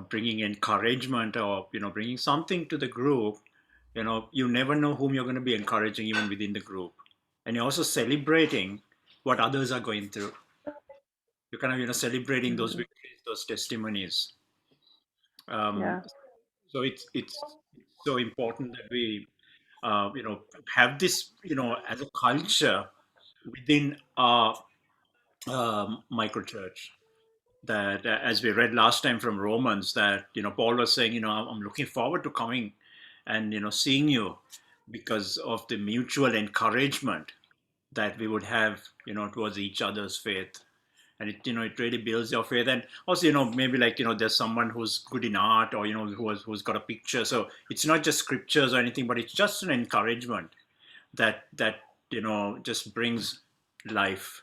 bringing encouragement, or bringing something to the group. You never know whom you're going to be encouraging even within the group, and you're also celebrating what others are going through. You're kind of celebrating those Mm, victories, those testimonies. um, yeah. so it's so important that we have this as a culture within our micro church, that as we read last time from Romans, that Paul was saying, I'm looking forward to coming and seeing you, because of the mutual encouragement that we would have towards each other's faith. And it really builds your faith. And also maybe like there's someone who's good in art, or who's got a picture, so it's not just scriptures or anything, but it's just an encouragement that just brings life.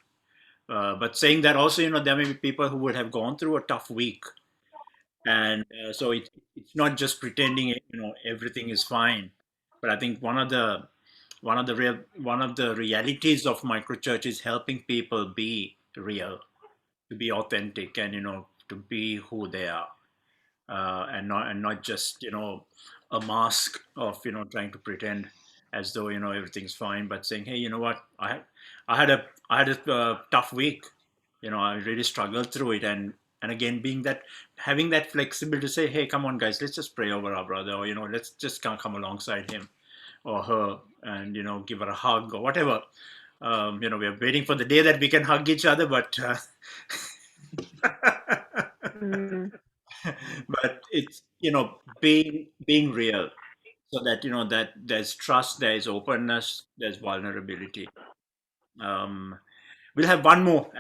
But saying that also, there may be people who would have gone through a tough week, and so it's not just pretending everything is fine. But I think one of the realities of microchurch is helping people be real, to be authentic, and to be who they are, and not just a mask of trying to pretend as though everything's fine, but saying, hey, you know what, I had a tough week. I really struggled through it, and again, being that, having that flexibility to say, hey, come on guys, let's just pray over our brother, or let's just come alongside him or her, and give her a hug or whatever. We are waiting for the day that we can hug each other, but Mm, but it's being real, so that that there's trust, there's openness, there's vulnerability. um we'll have one more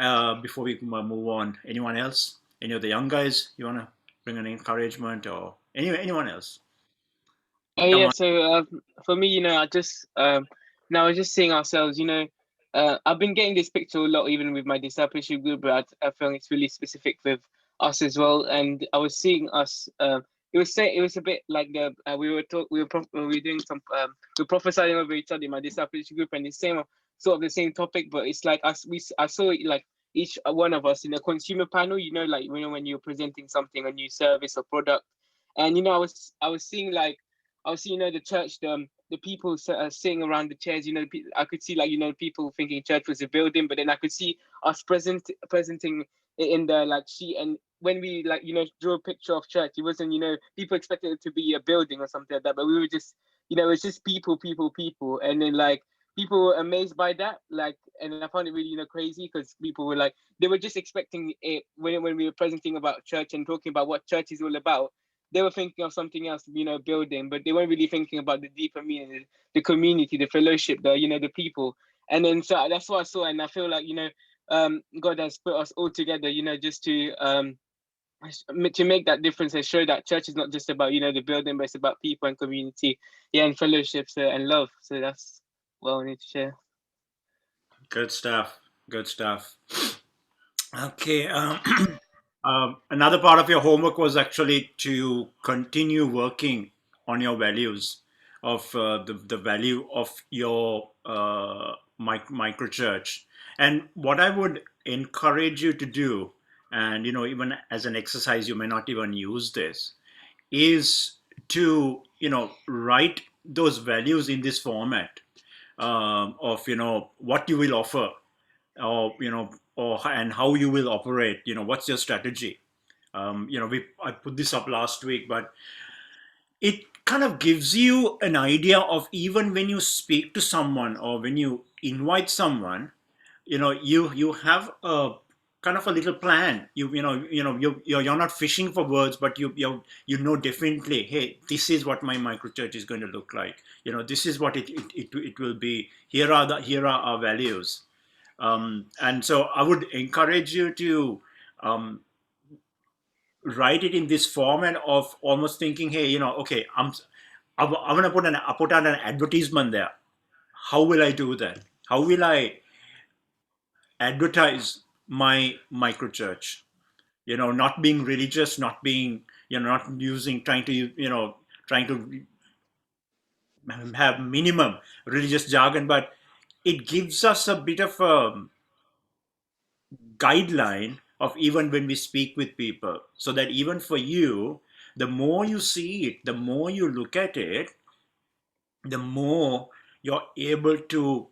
before we move on. Anyone else, any of the young guys, you want to bring an encouragement, or anyone else? Oh Come yeah, on. so for me, I just now we're just seeing ourselves. I've been getting this picture a lot, even with my discipleship group, but I feel it's really specific with us as well. And I was seeing us. It was a bit like the we were doing some we were prophesying over each other in my discipleship group, and the same sort of the same topic, but it's like I saw it like each one of us in a consumer panel. Like when you're presenting something, a new service or product, and I was seeing like I was seeing, the church, the people sitting around the chairs. I could see like people thinking church was a building, but then I could see us presenting it in the like sheet. And when we like drew a picture of church, it wasn't people expected it to be a building or something like that, but we were just it was just people, people, people, and then like people were amazed by that. Like, and I found it really crazy because people were like they were just expecting it when we were presenting about church and talking about what church is all about. They were thinking of something else, building, but they weren't really thinking about the deeper meaning, the community, the fellowship, the people. And then so that's what I saw, and I feel like God has put us all together, just to make that difference and show that church is not just about the building, but it's about people and community, yeah, and fellowships and love. So that's what I wanted to share. Good stuff. Good stuff. Okay. Another part of your homework was actually to continue working on your values of the value of your micro church. And what I would encourage you to do, and even as an exercise, you may not even use this, is to write those values in this format, of what you will offer, or and how you will operate. What's your strategy? I put this up last week, but it kind of gives you an idea of, even when you speak to someone or when you invite someone, you have a kind of a little plan. You're not fishing for words, but definitely, hey, this is what my microchurch is going to look like. This is what it will be. Here are our values. And so I would encourage you to um, write it in this format of almost thinking, hey, okay, I'm gonna put out an advertisement there. How will I do that? How will I advertise my micro church? Not being religious, not being, not using, trying to have minimum religious jargon, but it gives us a bit of a guideline of even when we speak with people, so that even for you, the more you see it, the more you look at it, the more you're able to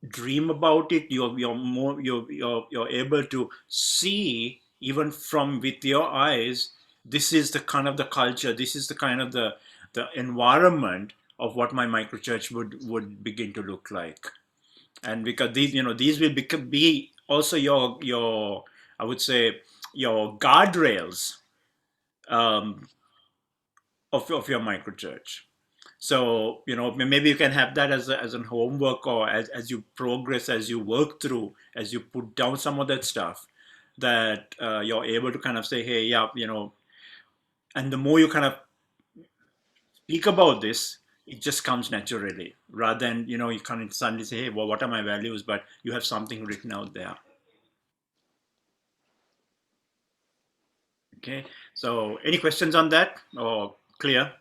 dream about it. You're more you're able to see even from with your eyes. This is the kind of the culture, this is the kind of the environment of what my microchurch would begin to look like. And because these will be also your I would say your guardrails, um, of your microchurch. So maybe you can have that as an homework, or as you progress, as you work through, as you put down some of that stuff, that you're able to kind of say, hey, yeah, and the more you kind of speak about this, it just comes naturally, rather than you can't suddenly say, hey, well, what are my values, but you have something written out there. Okay, so any questions on that, or clear?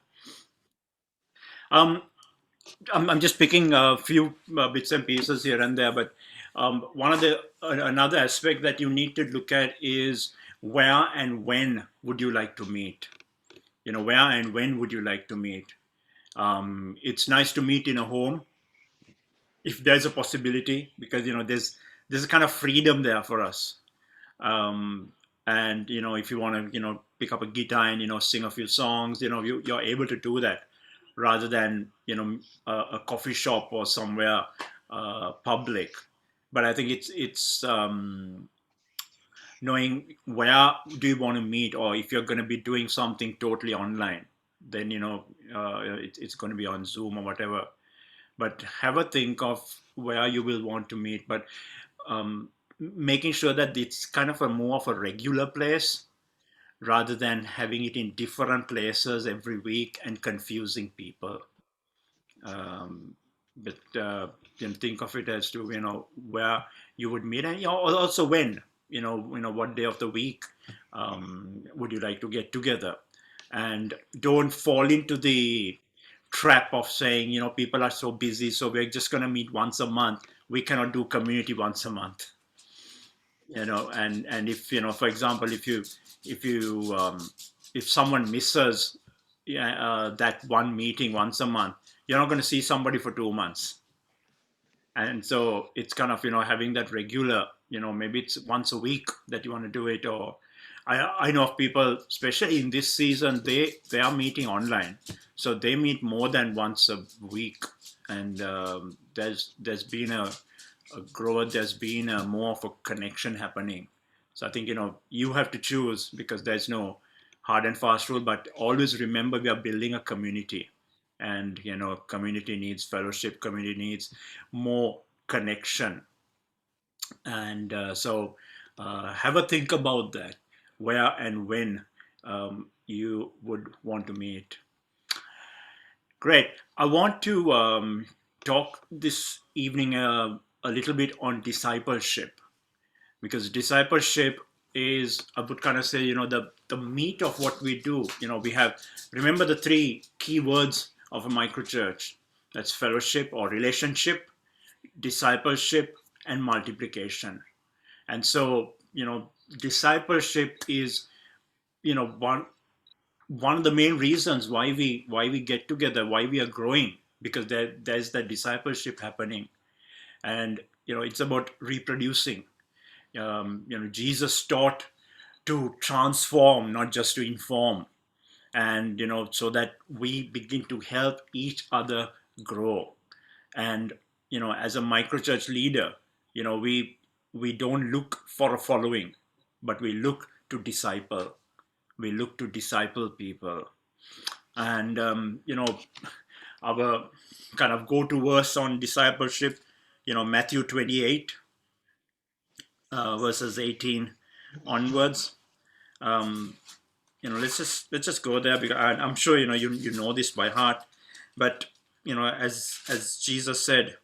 um I'm just picking a few bits and pieces here and there, but one of the another aspect that you need to look at is where and when would you like to meet. Where and when would you like to meet? It's nice to meet in a home if there's a possibility, because there's a kind of freedom there for us. um, and if you want to pick up a guitar and sing a few songs, you're able to do that, rather than a coffee shop or somewhere public. But I think it's knowing where do you want to meet, or if you're going to be doing something totally online, then it's going to be on Zoom or whatever. But have a think of where you will want to meet, but um, making sure that it's kind of a more of a regular place, rather than having it in different places every week and confusing people. Um, but think of it as to where you would meet, and also when, what day of the week would you like to get together. And don't fall into the trap of saying, people are so busy, so we're just going to meet once a month. We cannot do community once a month. And if for example, if someone misses, yeah, that one meeting once a month, you're not going to see somebody for 2 months. And so it's kind of having that regular, maybe it's once a week that you want to do it. Or I know of people, especially in this season, they are meeting online, so they meet more than once a week. And there's been a growth, there's been a more of a connection happening. So I think you have to choose, because there's no hard and fast rule, but always remember we are building a community. And community needs fellowship, community needs more connection. And so have a think about that, where and when you would want to meet. Great. I want to talk this evening a little bit on discipleship, because discipleship is, I would kind of say, the meat of what we do. We have, remember the three key words of a microchurch. That's fellowship or relationship, discipleship, and multiplication. And so, discipleship is, one of the main reasons why we get together, why we are growing, because there's that discipleship happening. And it's about reproducing. Jesus taught to transform, not just to inform. And so that we begin to help each other grow. And as a microchurch leader, we don't look for a following, but we look to disciple. We look to disciple people. And our kind of go-to verse on discipleship, Matthew 28, verses 18 onwards. um, let's just go there, because I'm sure you know this by heart. But as Jesus said,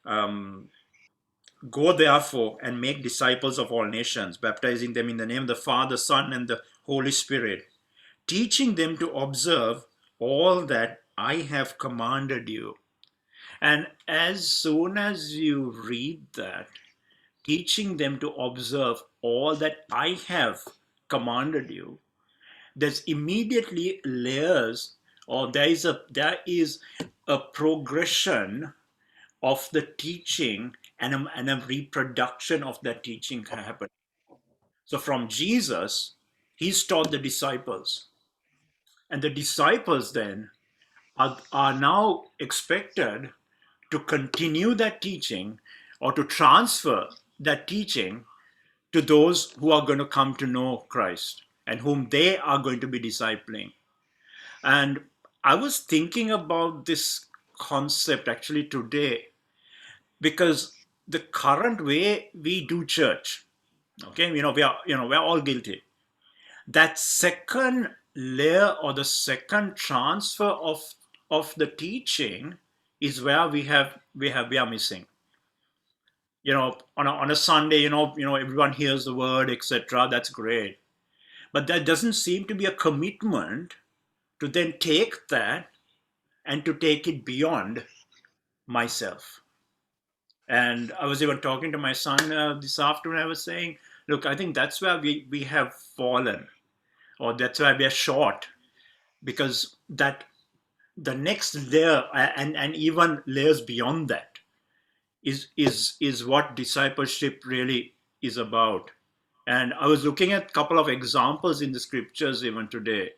um, go therefore and make disciples of all nations, baptizing them in the name of the Father, Son, and the Holy Spirit, teaching them to observe all that I have commanded you. And as soon as you read that, teaching them to observe all that I have commanded you, there's immediately layers, or there is a progression of the teaching, and a reproduction of that teaching happen. So from Jesus, he's taught the disciples, and the disciples then are now expected to continue that teaching, or to transfer that teaching to those who are going to come to know Christ and whom they are going to be discipling. And I was thinking about this concept actually today, because the current way we do church, okay, we're all guilty. That second layer, or the second transfer of the teaching, is where we are missing. On a Sunday, everyone hears the word, etc. That's great, but there doesn't seem to be a commitment to then take that and to take it beyond myself. And I was even talking to my son this afternoon. I was saying, look, I think that's where we have fallen, or that's why we are short, because that the next layer, and even layers beyond that, is what discipleship really is about. And I was looking at a couple of examples in the scriptures even today.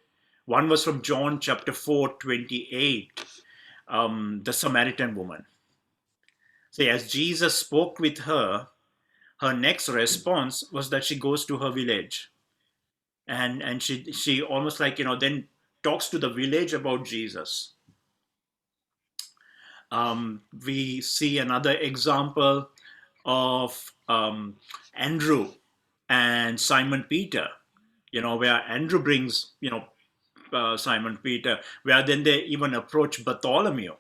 One was from John chapter 4:28, the Samaritan woman. See, as Jesus spoke with her, her next response was that she goes to her village, and she almost like then talks to the village about Jesus. We see another example of Andrew and Simon Peter, where Andrew brings Simon Peter, where then they even approach Bartholomew.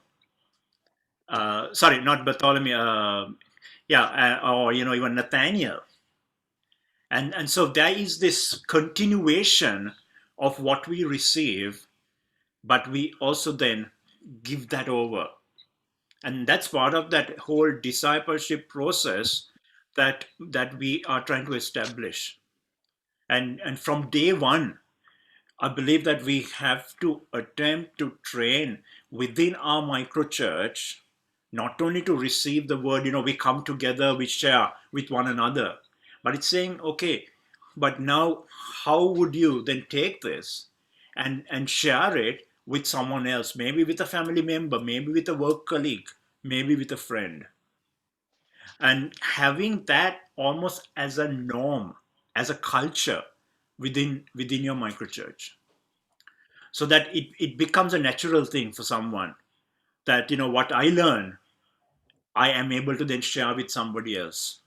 Sorry, not Bartholomew. Or even Nathaniel. And so there is this continuation of what we receive, but we also then give that over. And that's part of that whole discipleship process that we are trying to establish. And from day one, I believe that we have to attempt to train within our microchurch, not only to receive the word, we come together, we share with one another, but it's saying, okay, but now how would you then take this and share it with someone else, maybe with a family member, maybe with a work colleague, maybe with a friend, and having that almost as a norm, as a culture within your microchurch, so that it becomes a natural thing for someone, that what I learn, I am able to then share with somebody else.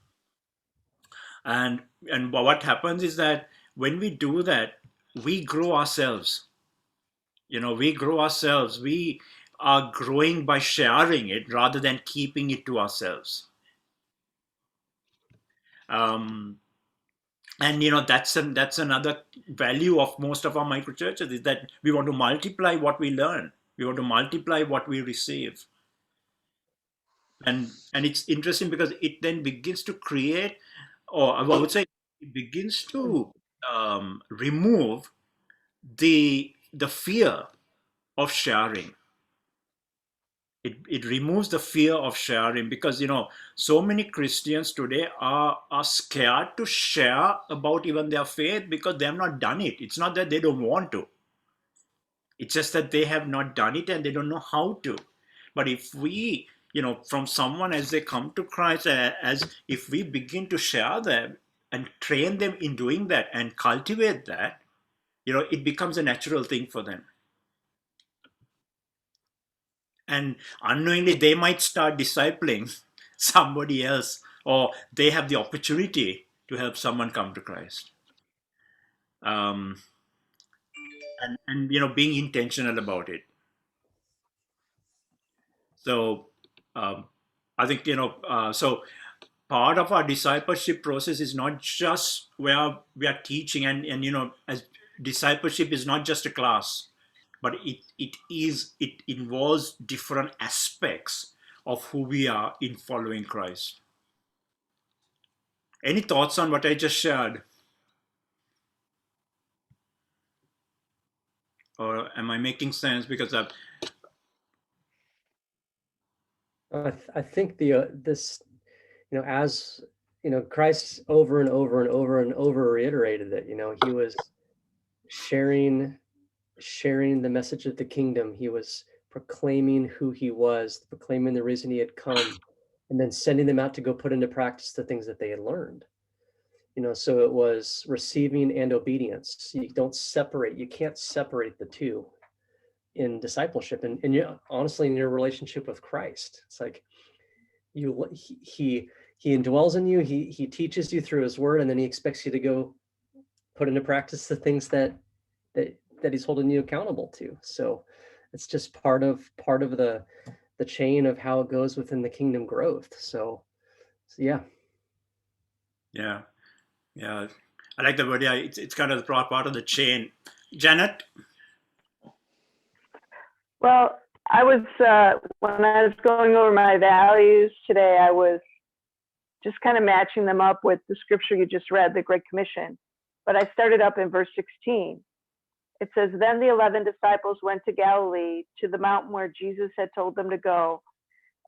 And what happens is that when we do that, we grow ourselves. We are growing by sharing it rather than keeping it to ourselves. um, and that's another value of most of our microchurches, is that we want to multiply what we learn, we want to multiply what we receive. And it's interesting because it then begins to create, or I would say it begins to remove the fear of sharing. It removes the fear of sharing, because so many Christians today are scared to share about even their faith, because they have not done it. It's not that they don't want to, it's just that they have not done it and they don't know how to. But if we, from someone as they come to Christ, as if we begin to share them and train them in doing that and cultivate that, it becomes a natural thing for them. And unknowingly, they might start discipling somebody else, or they have the opportunity to help someone come to Christ. Um, and being intentional about it. So I think so part of our discipleship process is not just where we are teaching, and as discipleship is not just a class, but it involves different aspects of who we are in following Christ. Any thoughts on what I just shared? Or am I making sense? Because I think this, as Christ over and over and over and over reiterated that he was sharing the message of the kingdom. He was proclaiming who he was, proclaiming the reason he had come, and then sending them out to go put into practice the things that they had learned. So it was receiving and obedience. You can't separate the two in discipleship, and honestly, in your relationship with Christ. It's like he indwells in you, he teaches you through his word, and then he expects you to go put into practice the things that he's holding you accountable to. So it's just part of the chain of how it goes within the kingdom growth. So yeah. I like the word. Yeah, it's kind of part of the chain. Janet? Well, I was when I was going over my values today, I was just kind of matching them up with the scripture you just read, the Great Commission. But I started up in verse 16. It says, "Then the 11 disciples went to Galilee, to the mountain where Jesus had told them to go.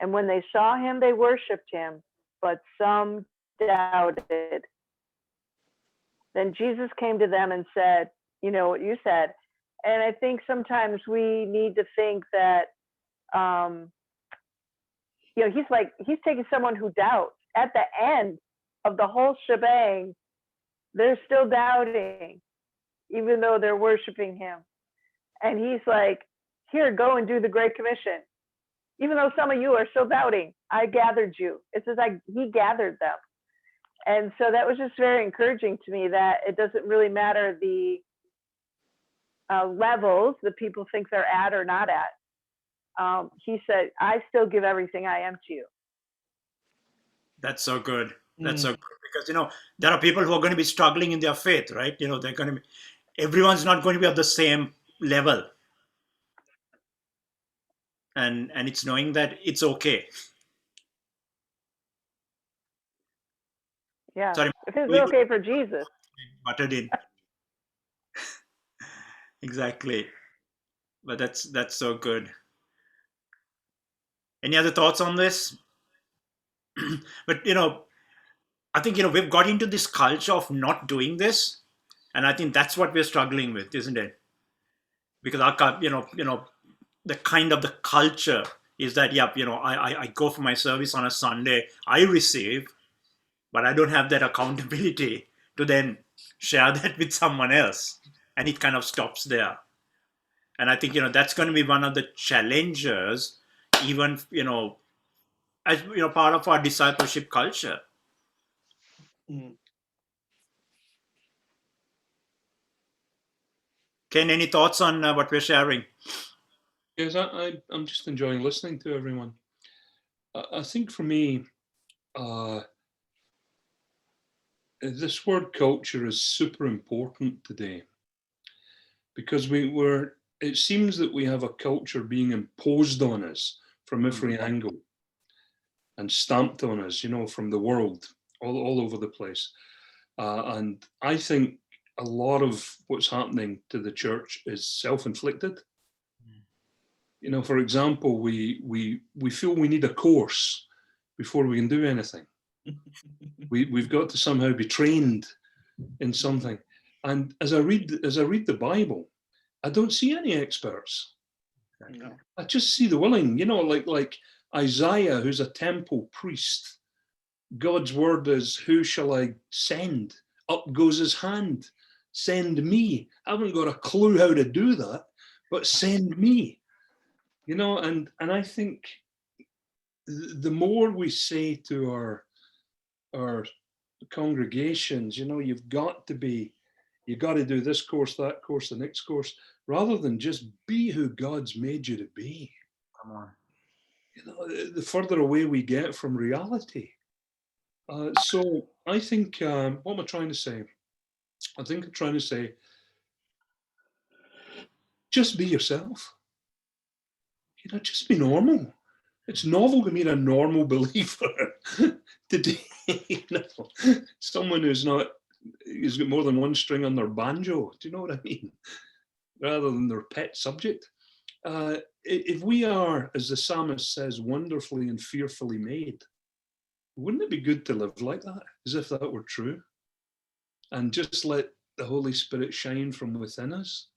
And when they saw him, they worshiped him, but some doubted. Then Jesus came to them and said," you know what you said. And I think sometimes we need to think that, he's taking someone who doubts. At the end of the whole shebang, they're still doubting, even though they're worshiping him. And he's like, "Here, go and do the Great Commission. Even though some of you are still doubting, I gathered you." It says he gathered them. And so that was just very encouraging to me, that it doesn't really matter the levels that people think they're at or not at. He said, "I still give everything I am to you." That's so good. That's so good, because there are people who are going to be struggling in their faith, right? They're going to be. Everyone's not going to be at the same level, and it's knowing that it's okay. Yeah. Sorry, If it's okay for Jesus. butted in. Exactly, but that's so good. Any other thoughts on this? But I think we've got into this culture of not doing this, and I think that's what we're struggling with, isn't it? Because our the kind of the culture is that, I go for my service on a Sunday, I receive, but I don't have that accountability to then share that with someone else, and it kind of stops there. And I think that's going to be one of the challenges, even as part of our discipleship culture. Ken, any thoughts on what we're sharing? Yes, I'm just enjoying listening to everyone. I think for me, this word culture is super important today, because it seems that we have a culture being imposed on us from every angle and stamped on us, from the world, all over the place. And I think a lot of what's happening to the church is self-inflicted. For example, we feel we need a course before we can do anything. We've got to somehow be trained in something. And as I read the Bible, I don't see any experts. I just see the willing, like Isaiah, who's a temple priest. God's word is, "Who shall I send?" Up goes his hand. "Send me." I haven't got a clue how to do that, but send me. And I think the more we say to our congregations, you've got to do this course, that course, the next course, rather than just be who God's made you to be. Come on. The further away we get from reality. So I think, what am I trying to say? I think I'm trying to say, just be yourself. Just be normal. It's novel to meet a normal believer. today. You know, someone who's got more than one string on their banjo. Do you know what I mean? Rather than their pet subject. If we are, as the psalmist says, wonderfully and fearfully made, wouldn't it be good to live like that, as if that were true? And just let the Holy Spirit shine from within us,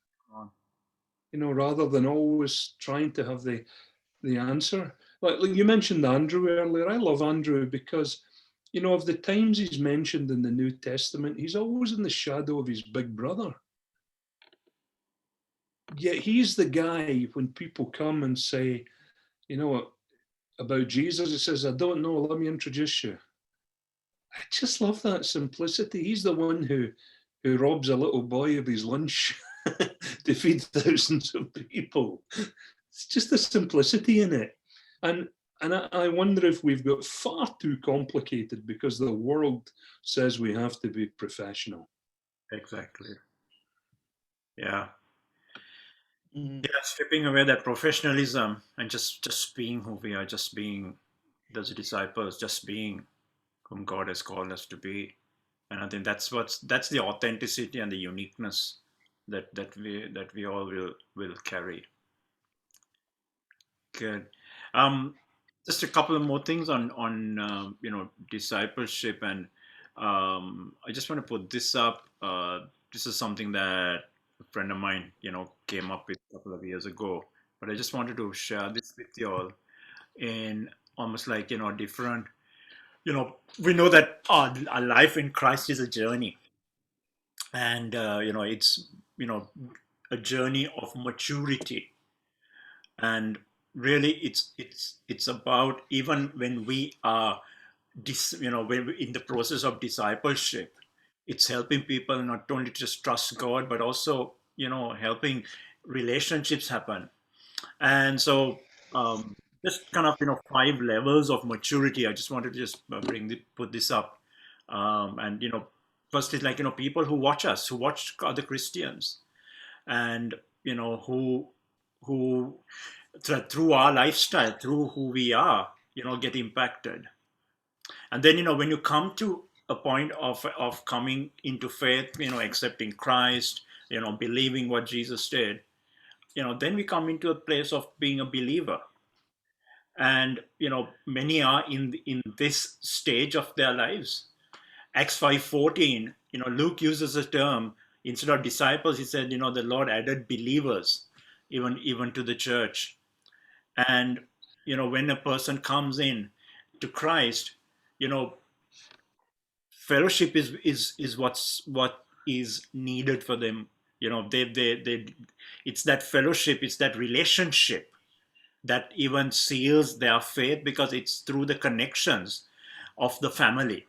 you know, rather than always trying to have the answer. Like you mentioned Andrew earlier. I love Andrew because, you know, of the times he's mentioned in the New Testament, he's always in the shadow of his big brother. Yet he's the guy when people come and say, you know, about Jesus, he says, I don't know, let me introduce you. I just love that simplicity. He's the one who robs a little boy of his lunch to feed thousands of people. It's just the simplicity in it. And I wonder if we've got far too complicated because the world says we have to be professional. Exactly. Yeah. Stripping away that professionalism and just being who we are, just being those disciples, just being whom God has called us to be. And I think that's the authenticity and the uniqueness that we all will carry. Good. Just a couple of more things on you know, discipleship, and I just want to put this up. This is something that a friend of mine, you know, came up with a couple of years ago, but I just wanted to share this with you all in almost like, you know, different. You know, we know that our life in Christ is a journey, and you know, it's, you know, a journey of maturity, and really it's about, even when we are you know, when in the process of discipleship, it's helping people not only to just trust God, but also, you know, helping relationships happen. And so just kind of, you know, 5 levels of maturity. I just wanted to just put this up. And, you know, first is like, you know, people who watch us, who watch other Christians, and, you know, who through our lifestyle, through who we are, you know, get impacted. And then, you know, when you come to a point of coming into faith, you know, accepting Christ, you know, believing what Jesus did, you know, then we come into a place of being a believer. And, you know, many are in this stage of their lives. Acts 5:14, you know, Luke uses a term, instead of disciples, he said, you know, the Lord added believers even to the church. And, you know, when a person comes in to Christ, you know, fellowship is what is needed for them. You know, they it's that fellowship, it's that relationship that even seals their faith, because it's through the connections of the family.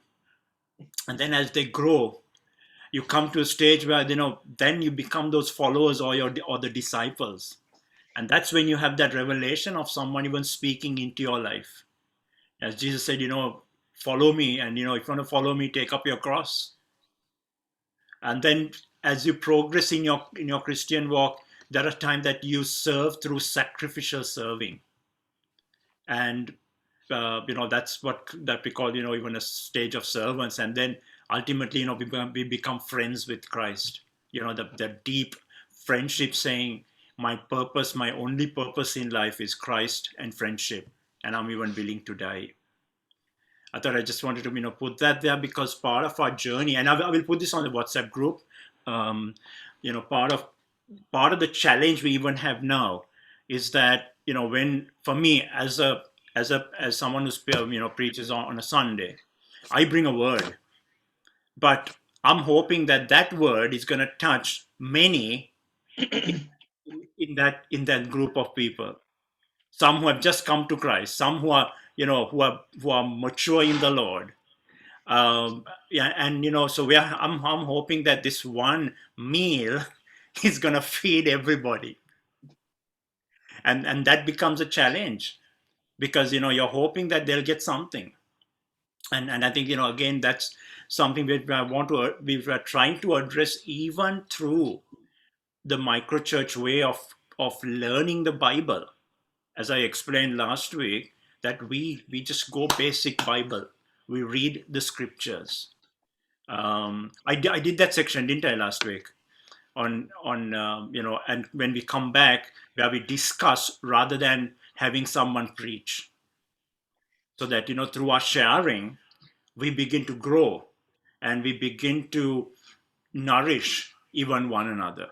And then as they grow, you come to a stage where, you know, then you become those followers, or the disciples. And that's when you have that revelation of someone even speaking into your life. As Jesus said, you know, follow me, and, you know, if you want to follow me, take up your cross. And then as you progress in your Christian walk, there are times that you serve through sacrificial serving. And you know, that's what that we call, you know, even a stage of servants. And then ultimately, you know, we become friends with Christ. You know, the deep friendship, saying, my purpose, my only purpose in life is Christ and friendship, and I'm even willing to die. I thought I just wanted to, you know, put that there, because part of our journey, and I will put this on the WhatsApp group. You know, part of the challenge we even have now is that, you know, when, for me, as someone who, you know, preaches on a Sunday, I bring a word, but I'm hoping that word is going to touch many in that group of people. Some who have just come to Christ, some who are, you know, who are mature in the Lord. Yeah, and, you know, so I'm hoping that this one meal is going to feed everybody, and that becomes a challenge, because, you know, you're hoping that they'll get something. And I think, you know, again, that's something that we are trying to address, even through the microchurch way of learning the Bible. As I explained last week, that we just go basic Bible. We read the scriptures. I did that section, didn't I, last week? On and when we come back, where we discuss rather than having someone preach, so that through our sharing, we begin to grow and we begin to nourish even one another.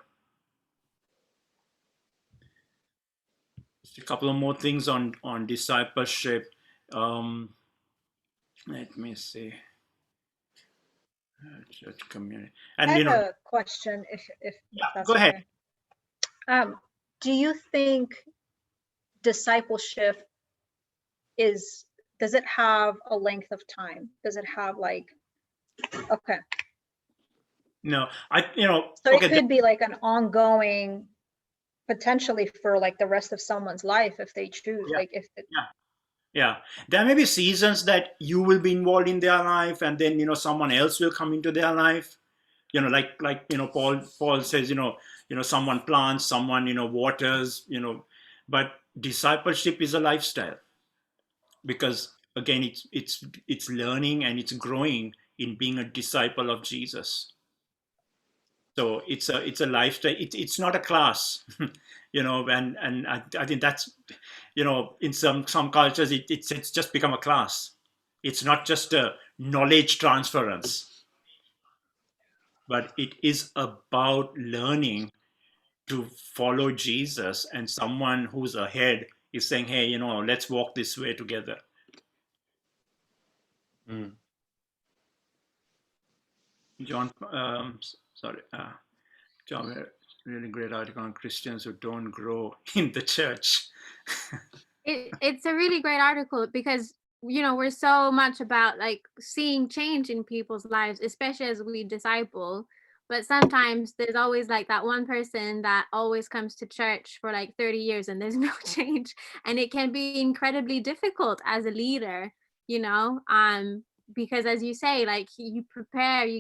Just a couple of more things on discipleship. Let me see. Church community, and I have a question, if that's go ahead. okay. Do you think discipleship does it have a length of time? Does it have okay. No, So okay, it could be like an ongoing, potentially for like the rest of someone's life if they choose. Yeah, there may be seasons that you will be involved in their life, and then someone else will come into their life. Like Paul says, someone plants, someone waters. But discipleship is a lifestyle, because again, it's learning and it's growing in being a disciple of Jesus. So it's a lifestyle. It's not a class, and I think that's, in some cultures it's just become a class. It's not just a knowledge transference, but it is about learning to follow Jesus, and someone who's ahead is saying, hey, let's walk this way together. John, John, really great article on Christians who don't grow in the church. It's a really great article, because we're so much about like seeing change in people's lives, especially as we disciple. But sometimes there's always like that one person that always comes to church for like 30 years and there's no change, and it can be incredibly difficult as a leader, because as you say, like you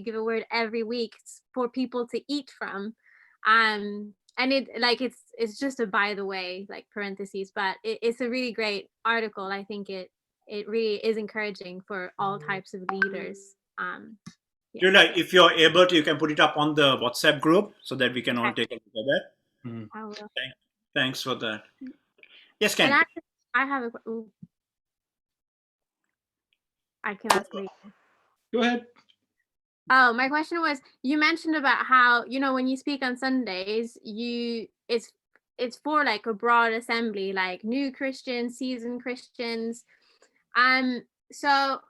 give a word every week for people to eat from, and it's just a by the way, like parentheses, but it's a really great article. I think it really is encouraging for all types of leaders. Julia, if you're able to, you can put it up on the WhatsApp group so that we can all take a look at that. I will. Thanks for that. Yes, Ken. And I have a. I can ask me. Go ahead. Oh, my question was, you mentioned about how, when you speak on Sundays, it's for like a broad assembly, like new Christians, seasoned Christians. So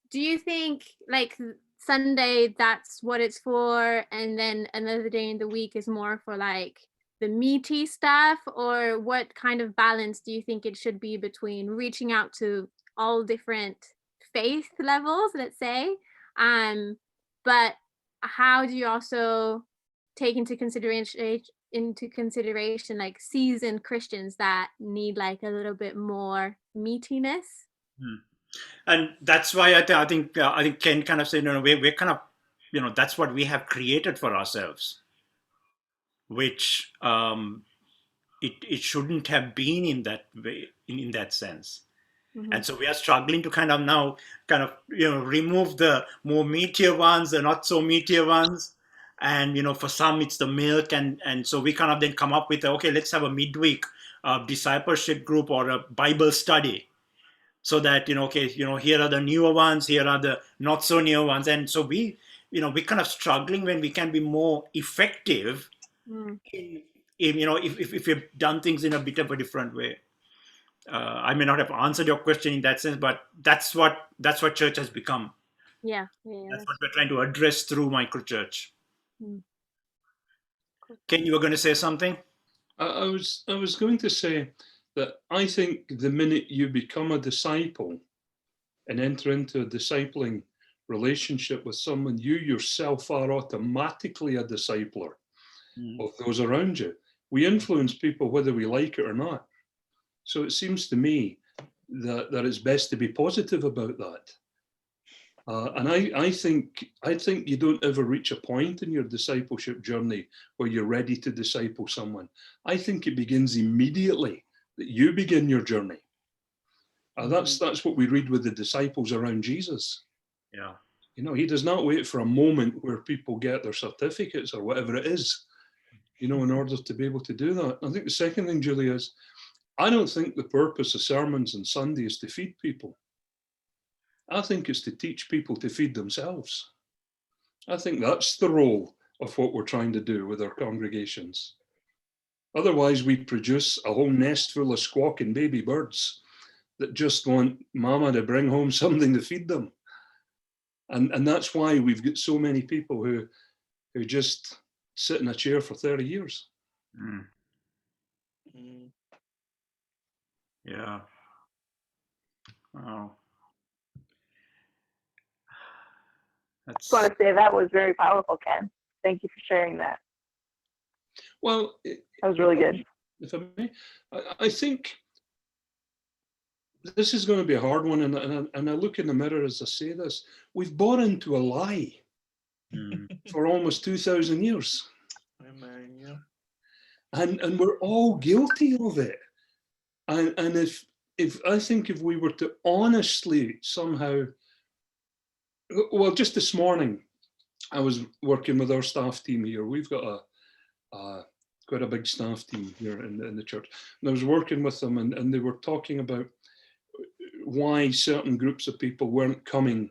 do you think like Sunday, that's what it's for, and then another day in the week is more for like the meaty stuff? Or what kind of balance do you think it should be between reaching out to all different faith levels, let's say, but how do you also take into consideration like seasoned Christians that need like a little bit more meatiness? And that's why I think Ken kind of said, we're kind of, that's what we have created for ourselves, which it shouldn't have been in that way, in that sense. Mm-hmm. And so we are struggling to kind of remove the more meatier ones, the not so meatier ones. And, for some it's the milk. And so we kind of then come up with, okay, let's have a midweek discipleship group or a Bible study. So that, here are the newer ones, here are the not so newer ones. And so we're kind of struggling when we can be more effective if we've done things in a bit of a different way. I may not have answered your question in that sense, but that's what church has become. Yeah. That's what we're trying to address through microchurch. Ken, you were going to say something? I was going to say that I think the minute you become a disciple and enter into a discipling relationship with someone, you yourself are automatically a discipler of those around you. We influence people whether we like it or not. So it seems to me that it's best to be positive about that. And I think you don't ever reach a point in your discipleship journey where you're ready to disciple someone. I think it begins immediately that you begin your journey. That's what we read with the disciples around Jesus. Yeah. You know, he does not wait for a moment where people get their certificates or whatever it is, you know, in order to be able to do that. I think the second thing, Julie, is I don't think the purpose of sermons on Sunday is to feed people. I think it's to teach people to feed themselves. I think that's the role of what we're trying to do with our congregations. Otherwise, we produce a whole nest full of squawking baby birds that just want mama to bring home something to feed them. And that's why we've got so many people who just sit in a chair for 30 years. Mm. Yeah. Wow. I just want to say that was very powerful, Ken. Thank you for sharing that. Well, That was really good. if I may, I think this is going to be a hard one, and I look in the mirror as I say this. We've bought into a lie for almost 2,000 years. Amen, yeah. And we're all guilty of it. And if I think if we were to honestly somehow, well, just this morning, I was working with our staff team here. We've got quite a big staff team here in the church. And I was working with them, and they were talking about why certain groups of people weren't coming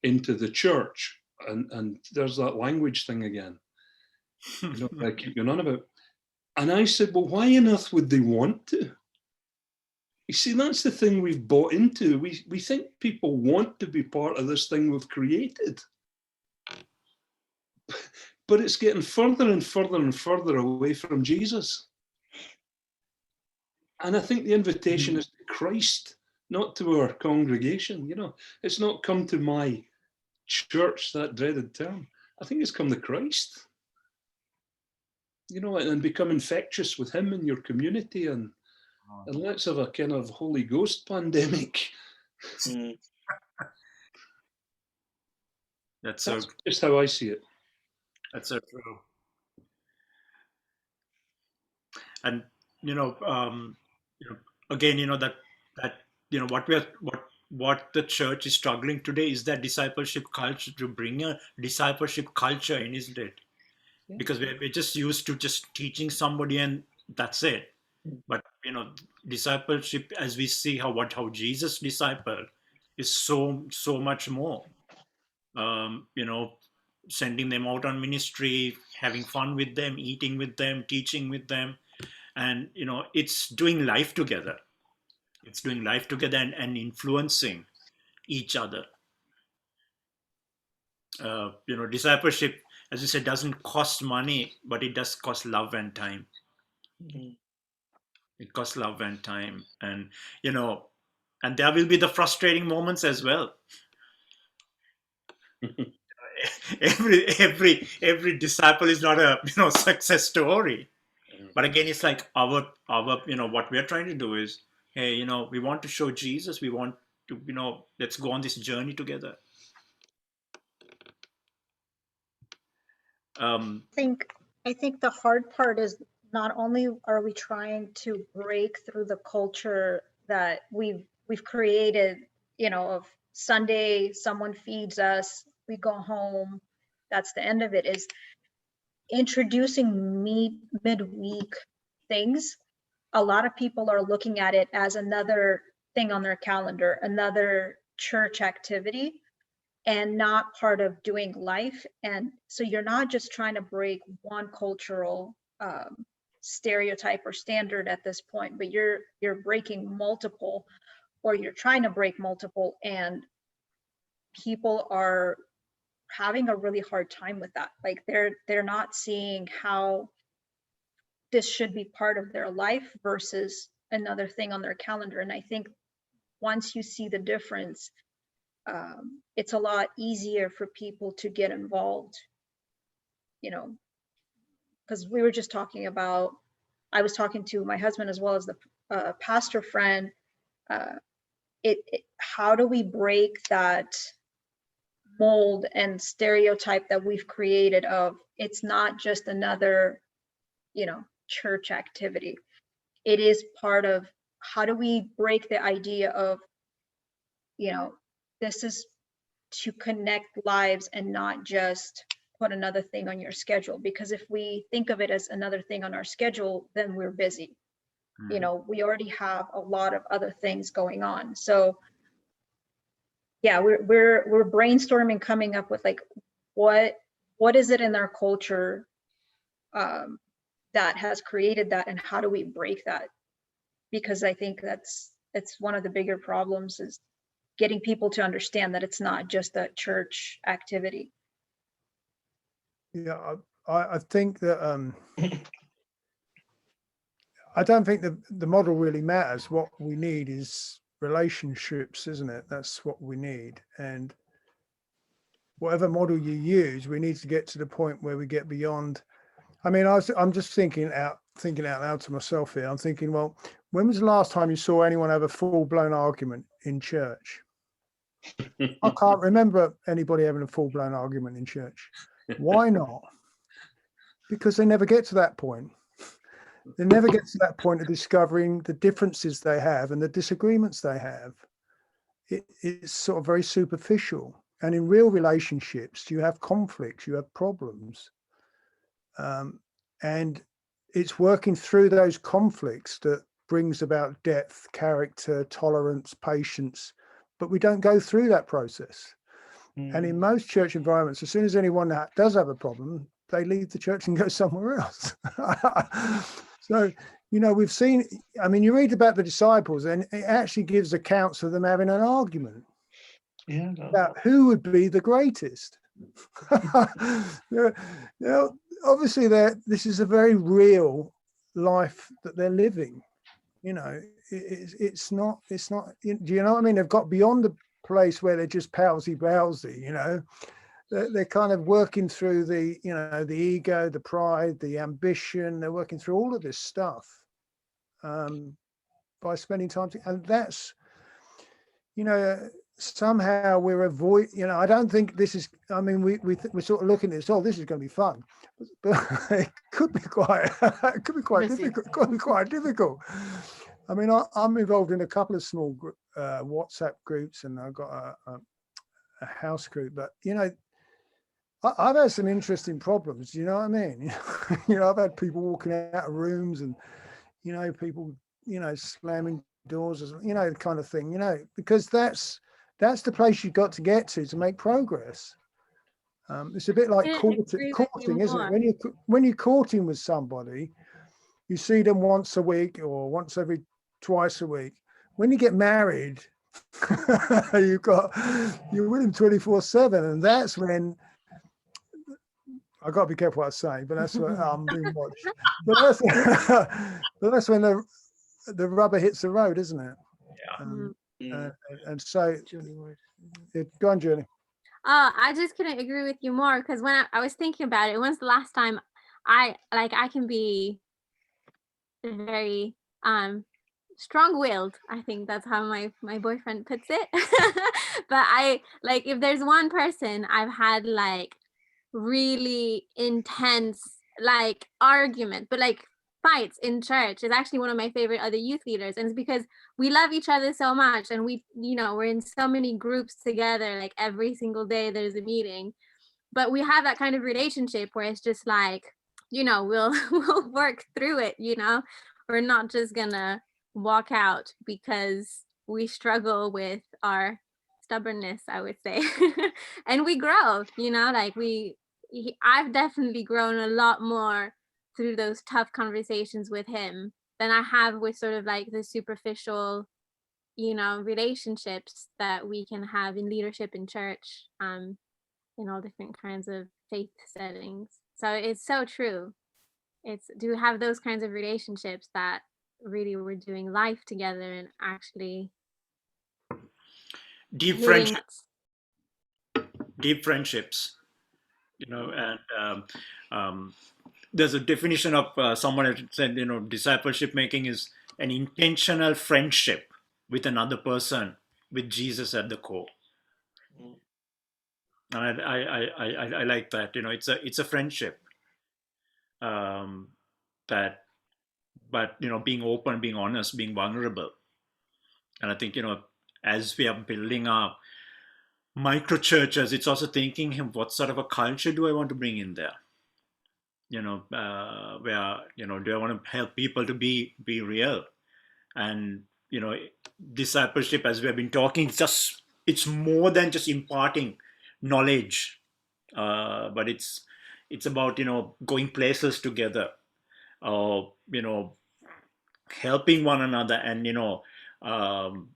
into the church. And there's that language thing again, you know, that I keep going on about. And I said, well, why on earth would they want to? You see, that's the thing we've bought into. We think people want to be part of this thing we've created. But it's getting further and further and further away from Jesus. And I think the invitation is to Christ, not to our congregation. You know, it's not come to my church, that dreaded term. I think it's come to Christ. You know, and become infectious with him in your community, and let's have a kind of Holy Ghost pandemic. That's just how I see it. That's so true. And again, what the church is struggling today is that discipleship culture, to bring a discipleship culture in, isn't it? Yeah. Because we're just used to just teaching somebody and that's it. But discipleship, as we see how Jesus discipled, is so much more. Sending them out on ministry, having fun with them, eating with them, teaching with them, and it's doing life together. It's doing life together and influencing each other. Discipleship, as you said, doesn't cost money, but it does cost love and time. It costs love and time, and and there will be the frustrating moments as well. every disciple is not a success story, but again, it's like our what we are trying to do is, hey, we want to show Jesus. We want to let's go on this journey together. I think the hard part is not only are we trying to break through the culture that we've created, of Sunday, someone feeds us, we go home, that's the end of it, is introducing midweek things. A lot of people are looking at it as another thing on their calendar, another church activity, and not part of doing life. And so you're not just trying to break one cultural stereotype or standard at this point, but you're breaking multiple, or you're trying to break multiple, and people are having a really hard time with that. Like they're not seeing how this should be part of their life versus another thing on their calendar. And I think once you see the difference, it's a lot easier for people to get involved, because we were just talking about, I was talking to my husband as well as the pastor friend, how do we break that mold and stereotype that we've created of it's not just another church activity. It is part of how do we break the idea of, this is to connect lives and not just put another thing on your schedule? Because if we think of it as another thing on our schedule, then we're busy. We already have a lot of other things going on. So yeah, we're brainstorming, coming up with like, what is it in our culture that has created that, and how do we break that? Because I think it's one of the bigger problems, is getting people to understand that it's not just a church activity. Yeah, I think that I don't think the model really matters. What we need is relationships, isn't it? That's what we need. And whatever model you use, we need to get to the point where we get beyond. I mean, I'm just thinking out loud to myself here. I'm thinking, well, when was the last time you saw anyone have a full-blown argument in church? I can't remember anybody having a full-blown argument in church. Why not? Because they never get to that point. They never get to that point of discovering the differences they have and the disagreements they have. It's sort of very superficial. And in real relationships, you have conflicts, you have problems. And it's working through those conflicts that brings about depth, character, tolerance, patience. But we don't go through that process. And in most church environments, as soon as anyone that does have a problem, they leave the church and go somewhere else. So, we've seen, I mean, you read about the disciples and it actually gives accounts of them having an argument about who would be the greatest. Obviously, this is a very real life that they're living. It's not, do you know what I mean? They've got beyond the place where they're just palsy, they're kind of working through the ego, the pride, the ambition. They're working through all of this stuff by spending time together. And that's, somehow we're I don't think this is, I mean, we're sort of looking at this, this is going to be fun, but it could be quite difficult. It could be quite difficult. I mean, I'm involved in a couple of small WhatsApp groups, and I've got a house group, but I've had some interesting problems. You know what I mean? I've had people walking out of rooms, and people slamming doors, kind of thing. Because that's the place you've got to get to make progress. It's a bit like courting, isn't it? When you're courting with somebody, you see them once a week or twice a week. When you get married, you're with them 24/7, and that's when I got to be careful what I say. But that's what I'm being watched. But that's when the rubber hits the road, isn't it? Yeah. And so, go on, Julie. I just couldn't agree with you more, because when I was thinking about it, when's the last time I can be very strong-willed. I think that's how my boyfriend puts it. But if there's one person I've had really intense argument, but fights in church, is actually one of my favorite other youth leaders. And it's because we love each other so much, and we're in so many groups together, every single day there's a meeting, but we have that kind of relationship where it's just we'll work through it. We're not just gonna walk out because we struggle with our stubbornness, I would say. And we grow, I've definitely grown a lot more through those tough conversations with him than I have with sort of the superficial, relationships that we can have in leadership in church, in all different kinds of faith settings. So it's so true. It's to have those kinds of relationships that really we're doing life together and actually Deep friendships, and there's a definition of someone had said, discipleship making is an intentional friendship with another person with Jesus at the core. And I like that. It's a friendship that but being open, being honest, being vulnerable. And I think as we are building our micro churches, it's also thinking, what sort of a culture do I want to bring in there? Where do I want to help people to be real? And discipleship, as we have been talking, it's more than just imparting knowledge, but it's about going places together, or helping one another, and um,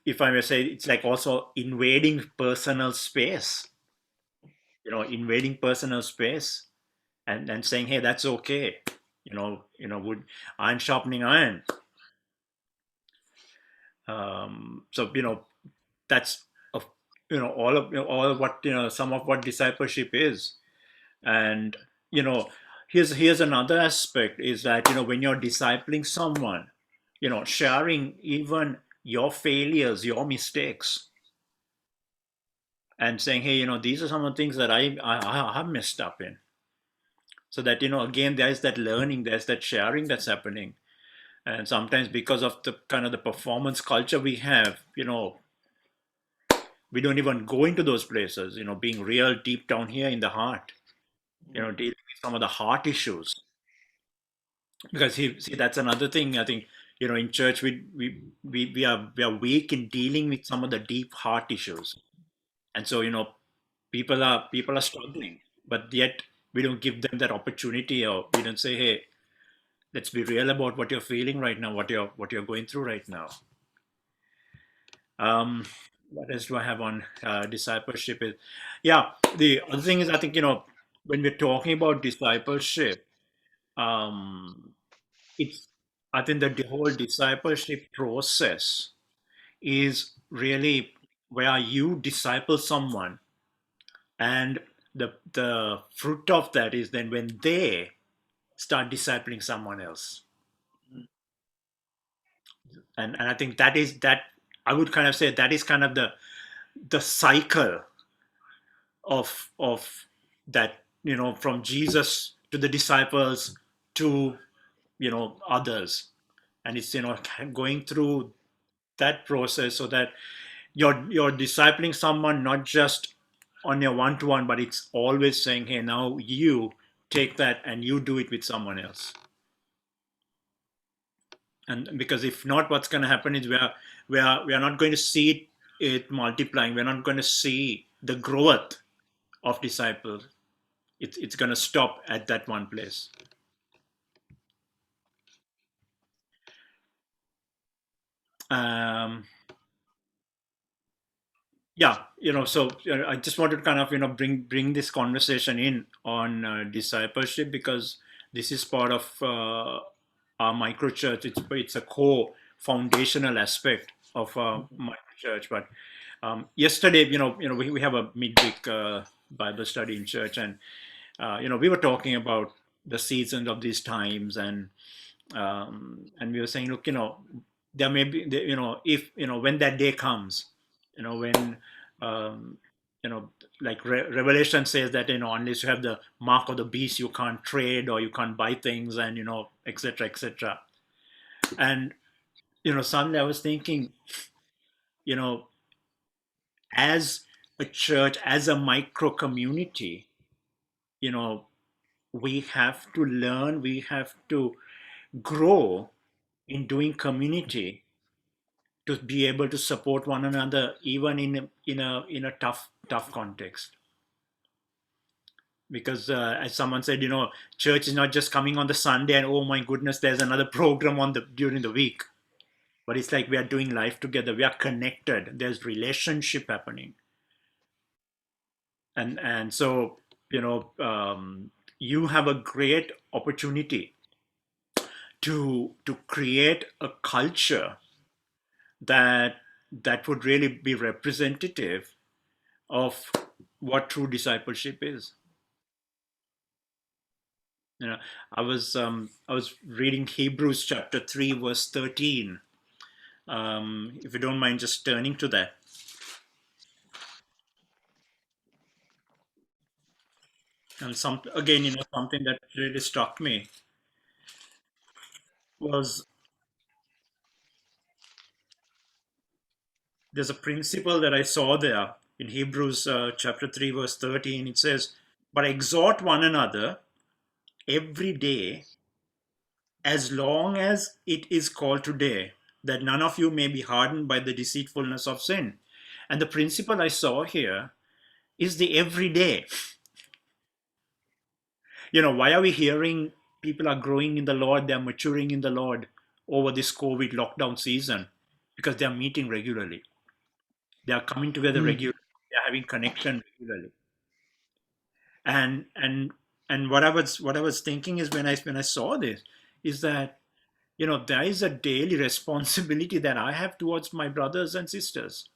if I may say, it's like also invading personal space, invading personal space, and saying, hey, that's okay, would iron sharpening iron. So that's of all of what some of what discipleship is. And here's another aspect, is that when you're discipling someone, sharing even your failures, your mistakes, and saying, hey, these are some of the things that I have messed up in, so that again, there's that learning, there's that sharing that's happening. And sometimes, because of the kind of the performance culture we have, we don't even go into those places, being real deep down here in the heart, dealing with some of the heart issues. Because see, that's another thing. I think in church we are weak in dealing with some of the deep heart issues, and so people are struggling, but yet we don't give them that opportunity, or we don't say, hey, let's be real about what you're feeling right now, what you're going through right now. What else do I have on discipleship? Yeah, the other thing is, I think when we're talking about discipleship, um, it's I think that the whole discipleship process is really where you disciple someone, and the fruit of that is then when they start discipling someone else. And I think that I would kind of say that is kind of the cycle of that, from Jesus to the disciples to others. And it's going through that process, so that you're discipling someone not just on your one-to-one, but it's always saying, hey, now you take that and you do it with someone else. And because if not, what's going to happen is we are not going to see it multiplying. We're not going to see the growth of disciples. It's going to stop at that one place. Um, yeah, so I just wanted to kind of bring this conversation in on discipleship, because this is part of our micro church. It's a core foundational aspect of our micro church. But yesterday, we have a midweek Bible study in church, and we were talking about the seasons of these times, and we were saying, look, there may be, if when that day comes, when um, like Revelation says that unless you have the mark of the beast, you can't trade or you can't buy things, and etc., etc. And suddenly I was thinking, as a church, as a micro community, we have to learn, we have to grow in doing community, to be able to support one another, even in a tough context. Because as someone said, church is not just coming on the Sunday and, oh my goodness, there's another program during the week. But it's like we are doing life together, we are connected, there's relationship happening. And so you have a great opportunity to create a culture that would really be representative of what true discipleship is. I was reading Hebrews chapter 3 verse 13. If you don't mind just turning to that. And something that really struck me. was there's a principle that I saw there in Hebrews chapter 3, verse 13. It says, "But exhort one another every day, as long as it is called today, that none of you may be hardened by the deceitfulness of sin." And the principle I saw here is the everyday. Why are we hearing people are growing in the Lord, they're maturing in the Lord over this COVID lockdown season? Because they're meeting regularly. They are coming together regularly. They're having connection regularly. And what I was thinking is when I saw this is that there is a daily responsibility that I have towards my brothers and sisters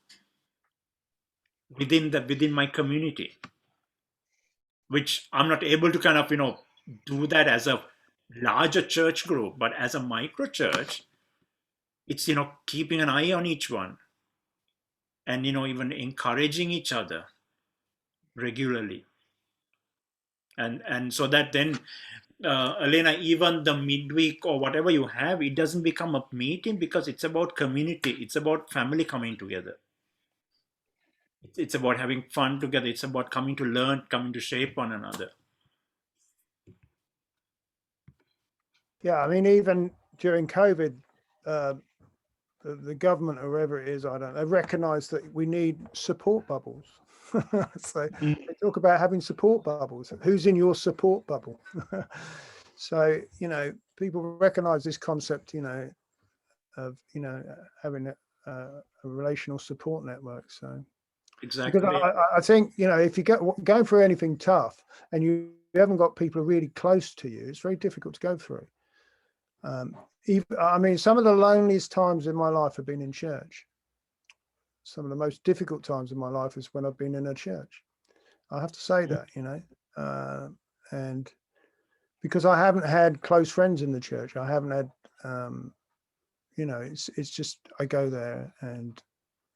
within my community, which I'm not able to kind of do that as a larger church group, but as a micro church, it's keeping an eye on each one and even encouraging each other regularly, and so that then Elena, even the midweek or whatever you have, it doesn't become a meeting, because it's about community, it's about family coming together, it's about having fun together, it's about coming to learn, coming to shape one another. Yeah, I mean, even during COVID, the government or whoever it is, I don't know, they recognise that we need support bubbles. So they talk about having support bubbles. Who's in your support bubble? So people recognise this concept, of having a relational support network. So Exactly. because I think if you go through anything tough and you haven't got people really close to you, it's very difficult to go through. I mean, some of the loneliest times in my life have been in church. Some of the most difficult times in my life is when I've been in a church. I have to say that, and because I haven't had close friends in the church, I haven't had, it's just I go there and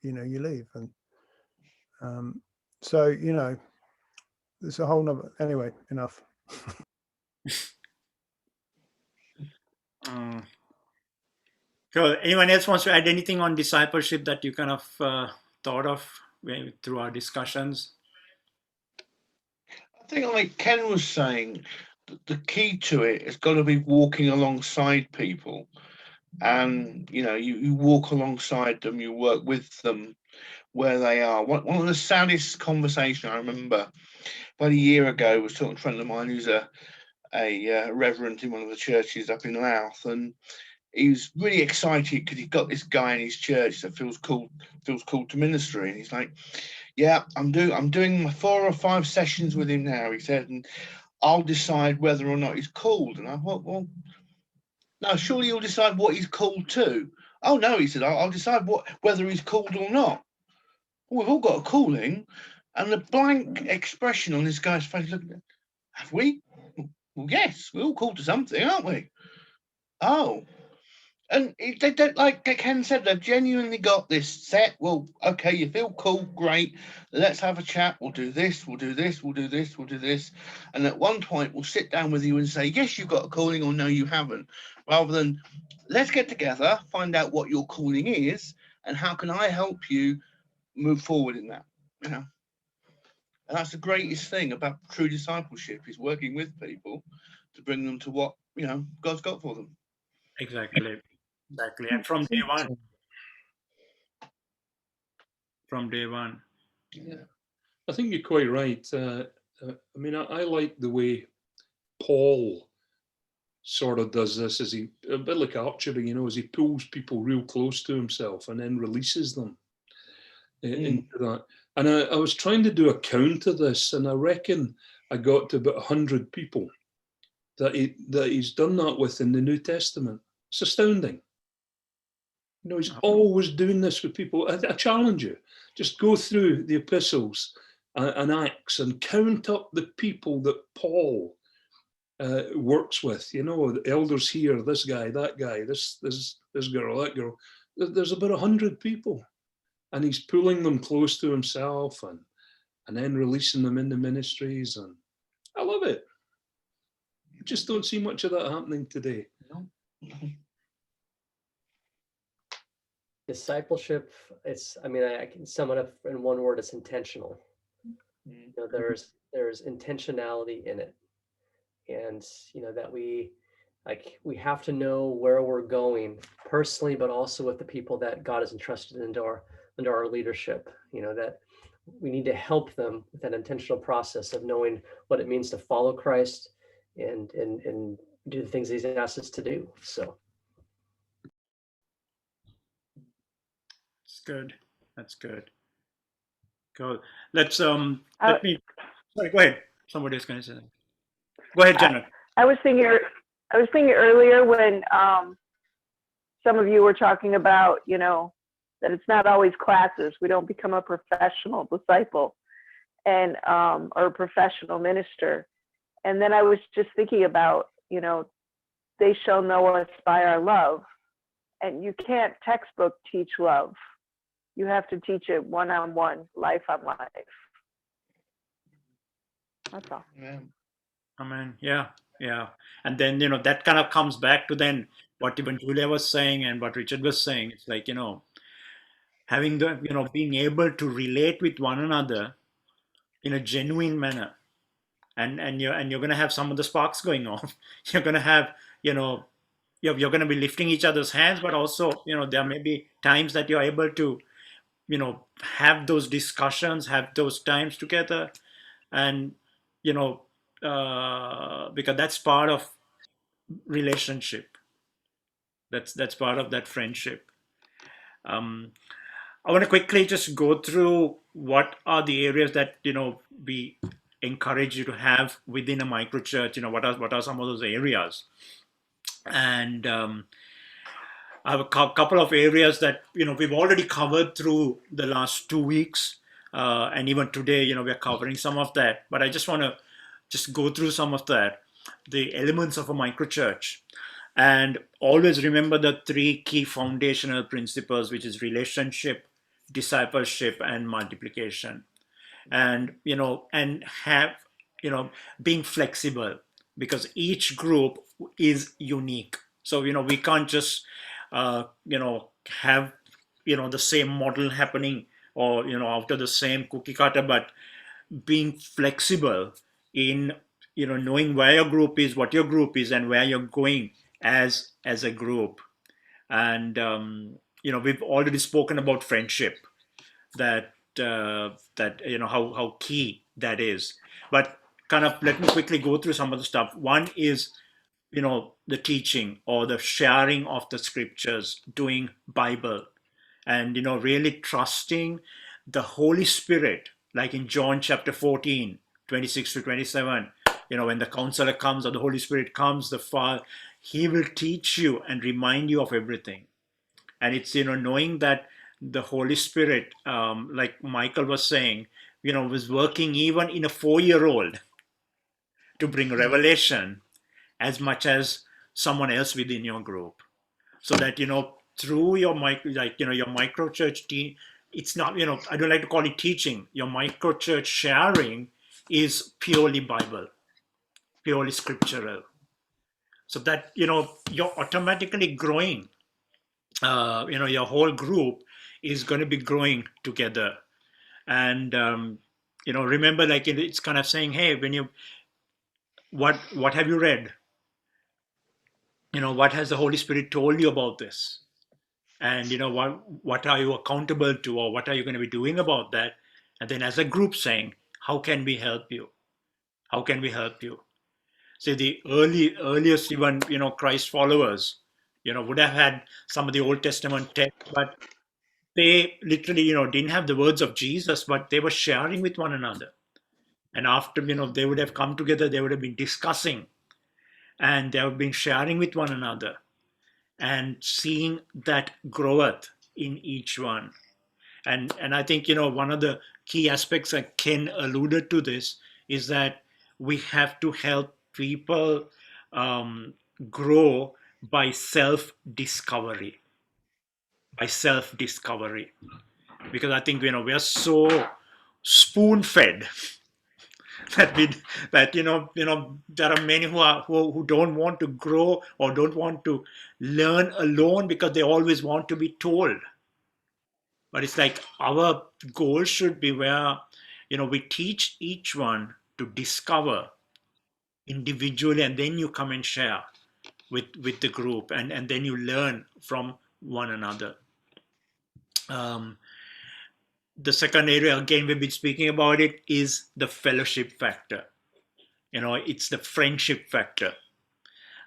you leave, and so there's a whole nother. Anyway, enough. So anyone else wants to add anything on discipleship that you kind of thought of through our discussions? I think, like Ken was saying, the key to it has got to be walking alongside people, and you walk alongside them, you work with them where they are. One of the saddest conversations I remember about a year ago was talking to a friend of mine who's a reverend in one of the churches up in Louth, and he was really excited because he got this guy in his church that feels called to ministry, and he's like, "Yeah, I'm doing my 4 or 5 sessions with him now," he said, "and I'll decide whether or not he's called." And I thought, well, no, surely you'll decide what he's called to. "Oh no," he said, "I'll decide whether he's called or not." Well, we've all got a calling, and the blank expression on this guy's face, look, have we? Well, yes, we're all called to something, aren't we? Oh. And they don't, like Ken said, they've genuinely got this set. Well, okay, you feel cool, great. Let's have a chat. We'll do this, we'll do this, we'll do this, we'll do this. And at one point, we'll sit down with you and say, yes, you've got a calling, or no, you haven't. Rather than, let's get together, find out what your calling is, and how can I help you move forward in that, And that's the greatest thing about true discipleship, is working with people to bring them to what, God's got for them. Exactly. And from day one. Yeah, I think you're quite right. I mean, I like the way Paul sort of does this, as he, a bit like archery, as he pulls people real close to himself and then releases them into that. And I was trying to do a count of this, and I reckon I got to about 100 people that he's done that with in the New Testament. It's astounding. He's always doing this with people. I challenge you, just go through the epistles and Acts and count up the people that Paul works with. The elders here, this guy, that guy, this girl, that girl. There's about 100 people, and he's pulling them close to himself and then releasing them into ministries. And I love it. You just don't see much of that happening today. No. discipleship, it's, I mean, I can sum it up in one word, it's intentional. You know, there's intentionality in it. And, you know, that we have to know where we're going personally, but also with the people that God has entrusted into our leadership, you know, that we need to help them with that intentional process of knowing what it means to follow Christ and do the things he's asked us to do. So It's good. That's good. Cool. Let me, sorry, go ahead. Somebody is going to say something. Go ahead, Janet. I was thinking earlier when some of you were talking about, you know, that it's not always classes. We don't become a professional disciple and or a professional minister. And then I was just thinking about, you know, they shall know us by our love. And you can't textbook teach love. You have to teach it one-on-one, life on life. That's all. Yeah. Amen. Yeah, yeah. And then, you know, that kind of comes back to then what even Julia was saying and what Richard was saying. It's like, you know, having the, you know, being able to relate with one another in a genuine manner. And you're going to have some of the sparks going off. You're going to have, you know, you're going to be lifting each other's hands, but also, you know, there may be times that you're able to, you know, have those discussions, have those times together, and, you know, because that's part of relationship. That's part of that friendship. I want to quickly just go through what are the areas that, you know, we encourage you to have within a microchurch. You know, what are some of those areas? And I have a couple of areas that, you know, we've already covered through the last 2 weeks, and even today, you know, we're covering some of that. But I just want to just go through some of that, the elements of a microchurch, and always remember the 3 key foundational principles, which is relationship, discipleship, and multiplication. And, you know, and have, you know, being flexible, because each group is unique. So, you know, we can't just, you know, have, you know, the same model happening, or, you know, after the same cookie cutter, but being flexible in, you know, knowing where your group is, what your group is, and where you're going as a group. And, you know, we've already spoken about friendship, that you know, how key that is. But kind of let me quickly go through some of the stuff. One is, you know, the teaching or the sharing of the scriptures, doing Bible, and, you know, really trusting the Holy Spirit, like in John chapter 14, 26 to 27. You know, when the counselor comes or the Holy Spirit comes, the Father, he will teach you and remind you of everything. And it's, you know, knowing that the Holy Spirit, like Michael was saying, you know, was working even in a 4-year-old to bring revelation as much as someone else within your group. So that, you know, through your your micro church team, it's not, you know, I don't like to call it teaching. Your micro church sharing is purely Bible, purely scriptural. So that, you know, you're automatically growing. You know, your whole group is going to be growing together. And, you know, remember, like, it's kind of saying, hey, when you, what have you read? You know, what has the Holy Spirit told you about this? And, you know, what are you accountable to, or what are you going to be doing about that? And then as a group saying, how can we help you? How can we help you? See, the earliest even, you know, Christ followers, you know, would have had some of the Old Testament text, but they literally, you know, didn't have the words of Jesus, but they were sharing with one another. And after, you know, they would have come together, they would have been discussing, and they have been sharing with one another and seeing that growth in each one. And I think, you know, one of the key aspects that Ken alluded to this is that we have to help people grow by self-discovery. Because I think, you know, we are so spoon-fed that you know there are many who don't want to grow or don't want to learn alone, because they always want to be told. but it's like our goal should be where, we teach each one to discover individually, and then you come and share with the group, and then you learn from one another. The second area, again, we've been speaking about it, is the fellowship factor. It's the friendship factor.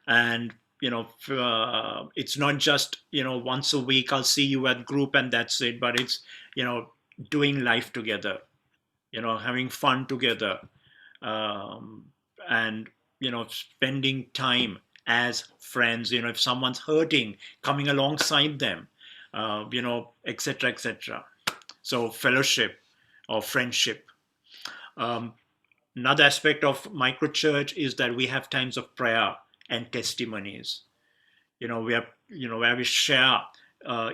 And it's not just once a week I'll see you at group and that's it, but it's doing life together, having fun together, and spending time as friends. If someone's hurting, coming alongside them, etc., etc. So fellowship or friendship. Another aspect of microchurch is that we have times of prayer and testimonies. Where we share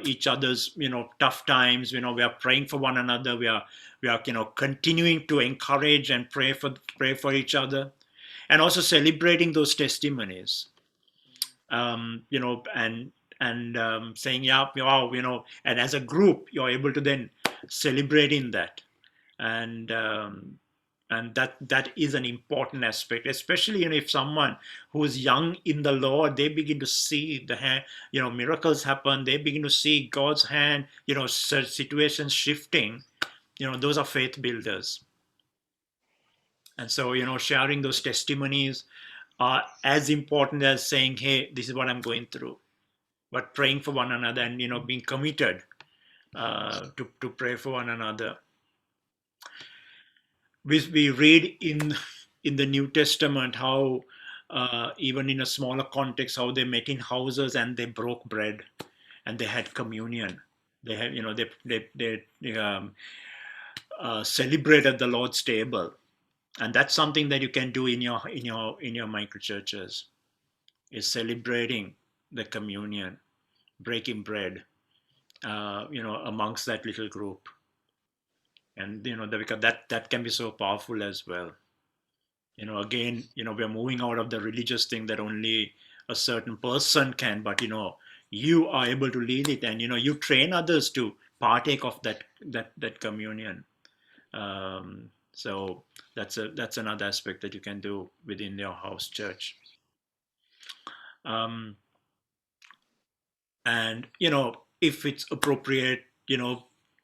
each other's tough times. We are praying for one another. We are continuing to encourage and pray for each other, and also celebrating those testimonies. And saying, yeah, wow, and as a group, you're able to then celebrate in that. And that is an important aspect, especially if someone who is young in the Lord, they begin to see the hand, miracles happen. They begin to see God's hand, situations shifting. Those are faith builders. And so, sharing those testimonies are as important as saying, hey, this is what I'm going through. But praying for one another and being committed to pray for one another. We read in the New Testament how even in a smaller context, how they met in houses and they broke bread and they had communion. They had they celebrated the Lord's table, and that's something that you can do in your microchurches, is celebrating the communion, breaking bread, amongst that little group. And because that can be so powerful as well. Again, we're moving out of the religious thing that only a certain person can, but you are able to lead it, and you train others to partake of that communion. So that's another aspect that you can do within your house church. And if it's appropriate,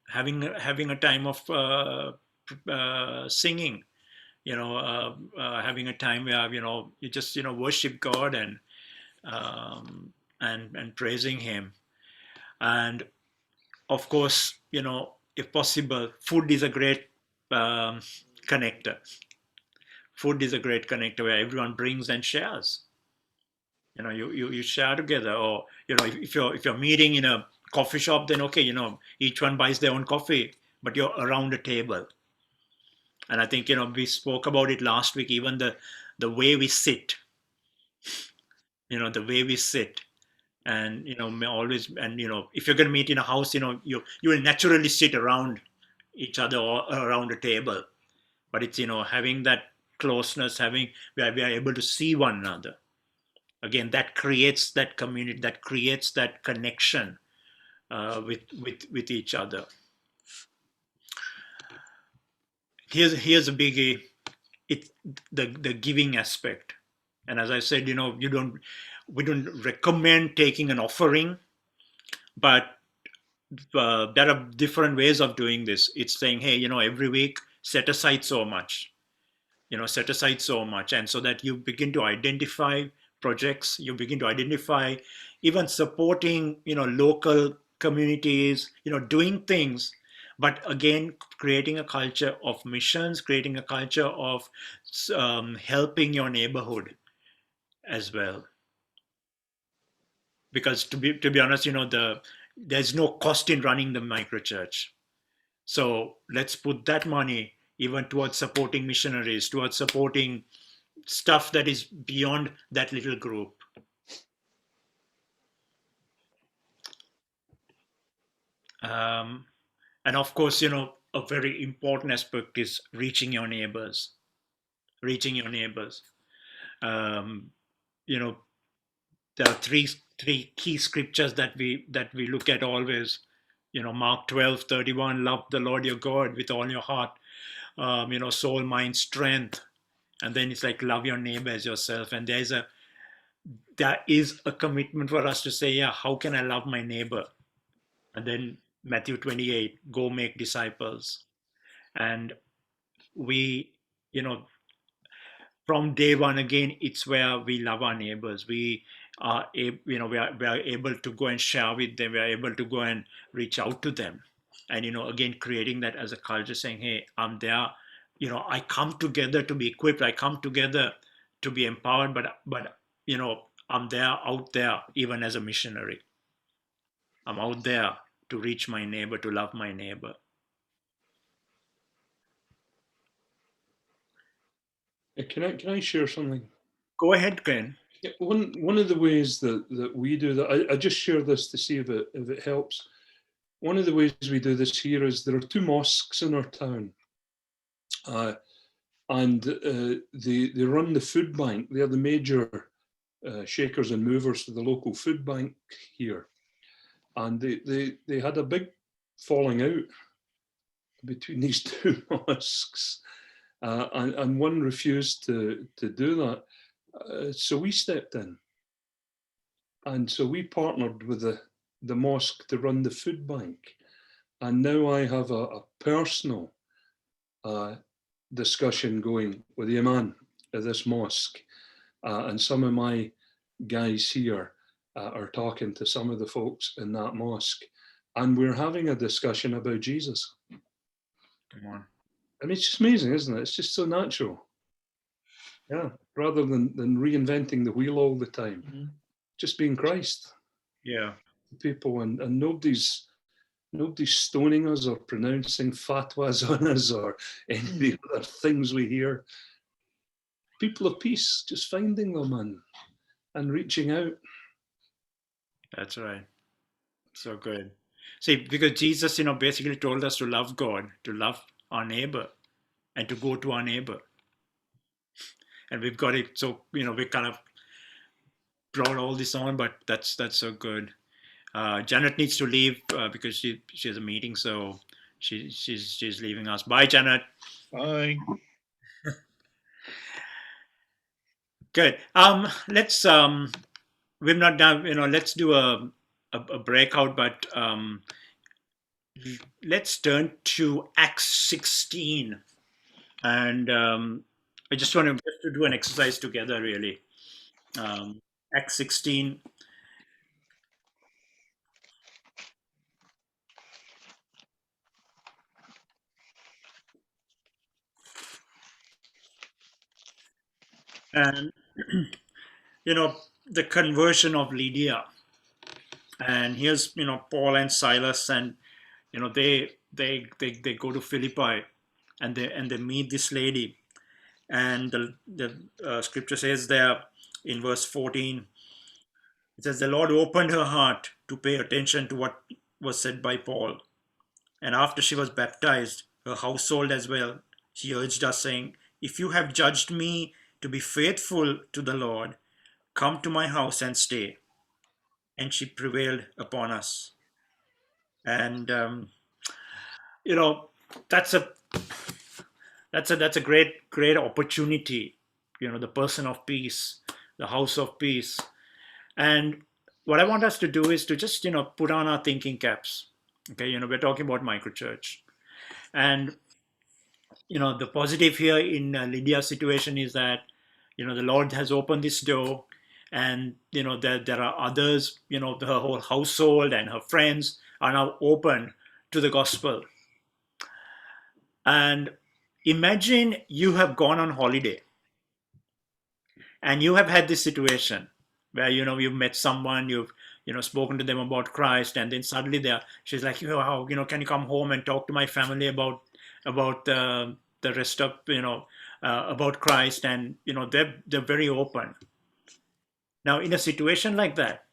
having a time of singing, having a time where you just worship God and praising Him. And of course, if possible, food is a great connector. Food is a great connector where everyone brings and shares. You share together, or if you're meeting in a coffee shop, then okay, each one buys their own coffee, but you're around a table. And I think we spoke about it last week. Even the way we sit, the way we sit, and always, and if you're going to meet in a house, you will naturally sit around each other or around a table. But it's having that closeness, where we are able to see one another. Again, that creates that community, that creates that connection with each other. Here's a biggie. It's the giving aspect. And as I said, we don't recommend taking an offering, but there are different ways of doing this. It's saying, hey, every week set aside so much. Set aside so much, and so that you begin to identify projects, you begin to identify even supporting local communities, doing things, but again creating a culture of missions, creating a culture of helping your neighborhood as well. Because to be honest, there's no cost in running the microchurch. So let's put that money even towards supporting missionaries, towards supporting stuff that is beyond that little group. And of course, a very important aspect is reaching your neighbors. Reaching your neighbors. There are three key scriptures that we look at always. Mark 12:31, love the Lord your God with all your heart, soul, mind, strength. And then it's like, love your neighbor as yourself. And there is a commitment for us to say, yeah, how can I love my neighbor? And then Matthew 28, go make disciples. And we, from day one, again, it's where we love our neighbors. We are, we are able to go and share with them. We are able to go and reach out to them. And, again, creating that as a culture, saying, hey, I'm there. I come together to be equipped. I come together to be empowered, but I'm there, out there, even as a missionary. I'm out there to reach my neighbor, to love my neighbor. Can I share something? Go ahead, Ken. Yeah, one of the ways that we do that, I just share this to see if it helps. One of the ways we do this here is there are 2 mosques in our town, and they run the food bank. They are the major shakers and movers for the local food bank here, and they had a big falling out between these 2 mosques, and one refused to do that. So we stepped in, and so we partnered with the mosque to run the food bank, and now I have a personal discussion going with the imam of this mosque, and some of my guys here are talking to some of the folks in that mosque, and we're having a discussion about Jesus. Come on. I mean, it's just amazing, isn't it? It's just so natural. Yeah, rather than reinventing the wheel all the time, just being Christ. Yeah. People, and nobody's stoning us or pronouncing fatwas on us or any of the other things we hear. People of peace, just finding them and reaching out. That's right. So good. See, because Jesus, basically told us to love God, to love our neighbor, and to go to our neighbor. And we've got it. So, we kind of brought all this on, but that's so good. Janet needs to leave because she has a meeting, so she's leaving us. Bye, Janet. Bye. Good. Let's we've not done. Let's do a breakout, but let's turn to Acts 16, and I just want to do an exercise together, really. Acts 16. And the conversion of Lydia, and here's Paul and Silas, and they go to Philippi, and they meet this lady, and the scripture says there in verse 14, it says the Lord opened her heart to pay attention to what was said by Paul, and after she was baptized, her household as well, she urged us, saying, if you have judged me to be faithful to the Lord, come to my house and stay. And she prevailed upon us. And that's a great opportunity. The person of peace, the house of peace. And what I want us to do is to just put on our thinking caps. Okay, we're talking about microchurch, and the positive here in Lydia's situation is that the Lord has opened this door, and there are others, her whole household and her friends are now open to the gospel. And imagine you have gone on holiday and you have had this situation where you've met someone, you've spoken to them about Christ, and then suddenly she's like, can you come home and talk to my family about the rest of about Christ, and they're very open. Now, in a situation like that,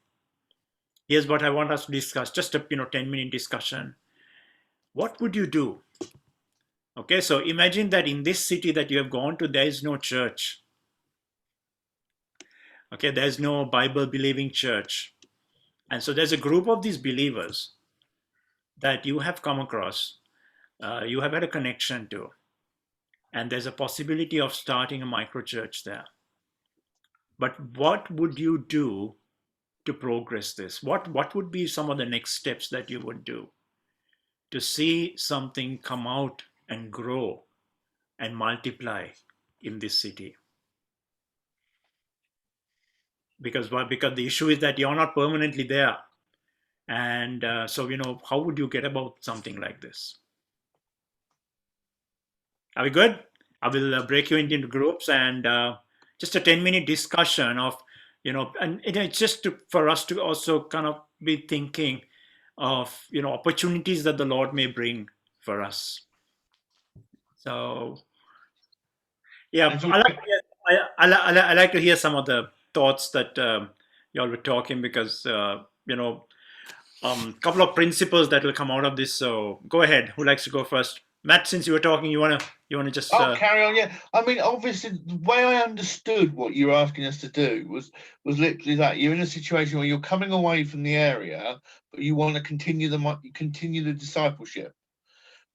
here's what I want us to discuss, just a 10-minute discussion. What would you do? Okay, so imagine that in this city that you have gone to, there is no church. Okay, there's no Bible believing church. And so there's a group of these believers, that you have come across, you have had a connection to, and there's a possibility of starting a micro church there. But what would you do to progress this? What would be some of the next steps that you would do to see something come out and grow and multiply in this city? Because the issue is that you're not permanently there, and so how would you get about something like this? Are we good? I will break you into groups and just a 10-minute discussion of, and it's just for us to also kind of be thinking of, opportunities that the Lord may bring for us. So, yeah, And I like to hear some of the thoughts that y'all were talking, because, couple of principles that will come out of this. So go ahead. Who likes to go first? Matt, since you were talking, you wanna just I'll carry on. Yeah, I mean, obviously, the way I understood what you were asking us to do was literally that you're in a situation where you're coming away from the area, but you want to continue the discipleship.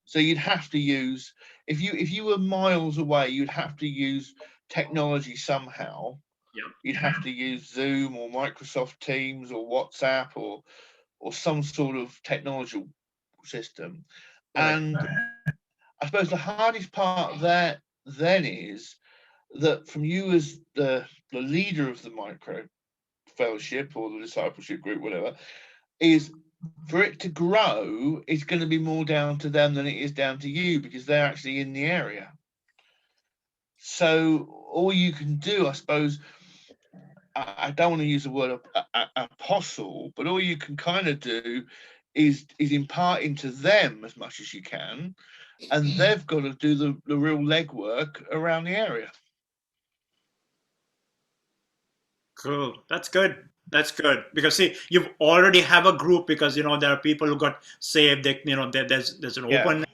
So you'd have to use, if you were miles away, you'd have to use technology somehow. Yeah. You'd have to use Zoom or Microsoft Teams or WhatsApp or some sort of technology system. And I suppose the hardest part there then is that from you as the leader of the micro fellowship or the discipleship group, whatever, is for it to grow, it's going to be more down to them than it is down to you, because they're actually in the area. So all you can do, I suppose, I don't want to use the word apostle, but all you can kind of do is impart into them as much as you can, and they've got to do the real legwork around the area. Cool. That's good. That's good, because see, you already have a group, because there are people who got saved. That there's an Yeah. open.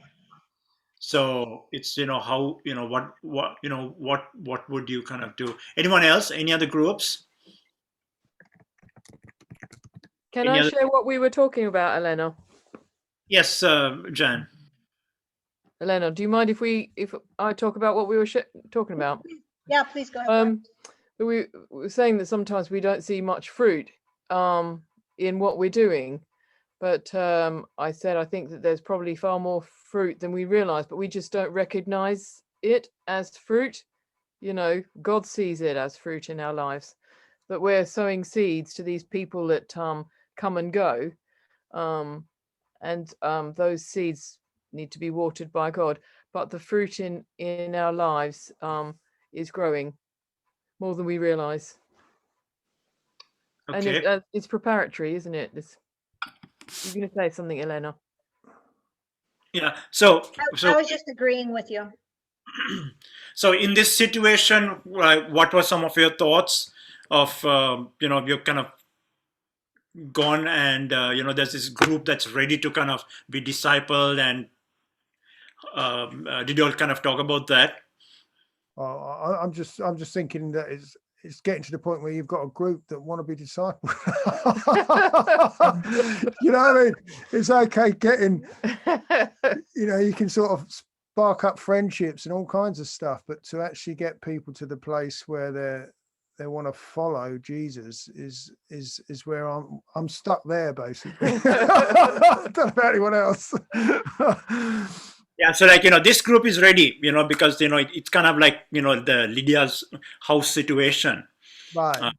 So it's how what would you kind of do? Anyone else? Any other groups? Can Any I other- share what we were talking about, Elena? Yes, Jan. Elena, do you mind if I talk about what we were talking about? Yeah, please go ahead. We were saying that sometimes we don't see much fruit in what we're doing, but I said I think that there's probably far more fruit than we realize, but we just don't recognize it as fruit. God sees it as fruit in our lives, but we're sowing seeds to these people that come and go, and those seeds need to be watered by God, but the fruit in our lives is growing more than we realize. Okay. And it's preparatory, isn't it? You're going to say something, Elena? Yeah. So I was just agreeing with you. so in this situation, what were some of your thoughts of you're kind of gone, and there's this group that's ready to kind of be discipled, and did you all kind of talk about that? I'm just thinking that it's getting to the point where you've got a group that want to be discipled. You know what I mean? It's okay getting, you can sort of spark up friendships and all kinds of stuff, but to actually get people to the place where they want to follow Jesus is where I'm stuck there, basically. I don't know about anyone else. Yeah, so this group is ready, because it's kind of like the Lydia's house situation, Right.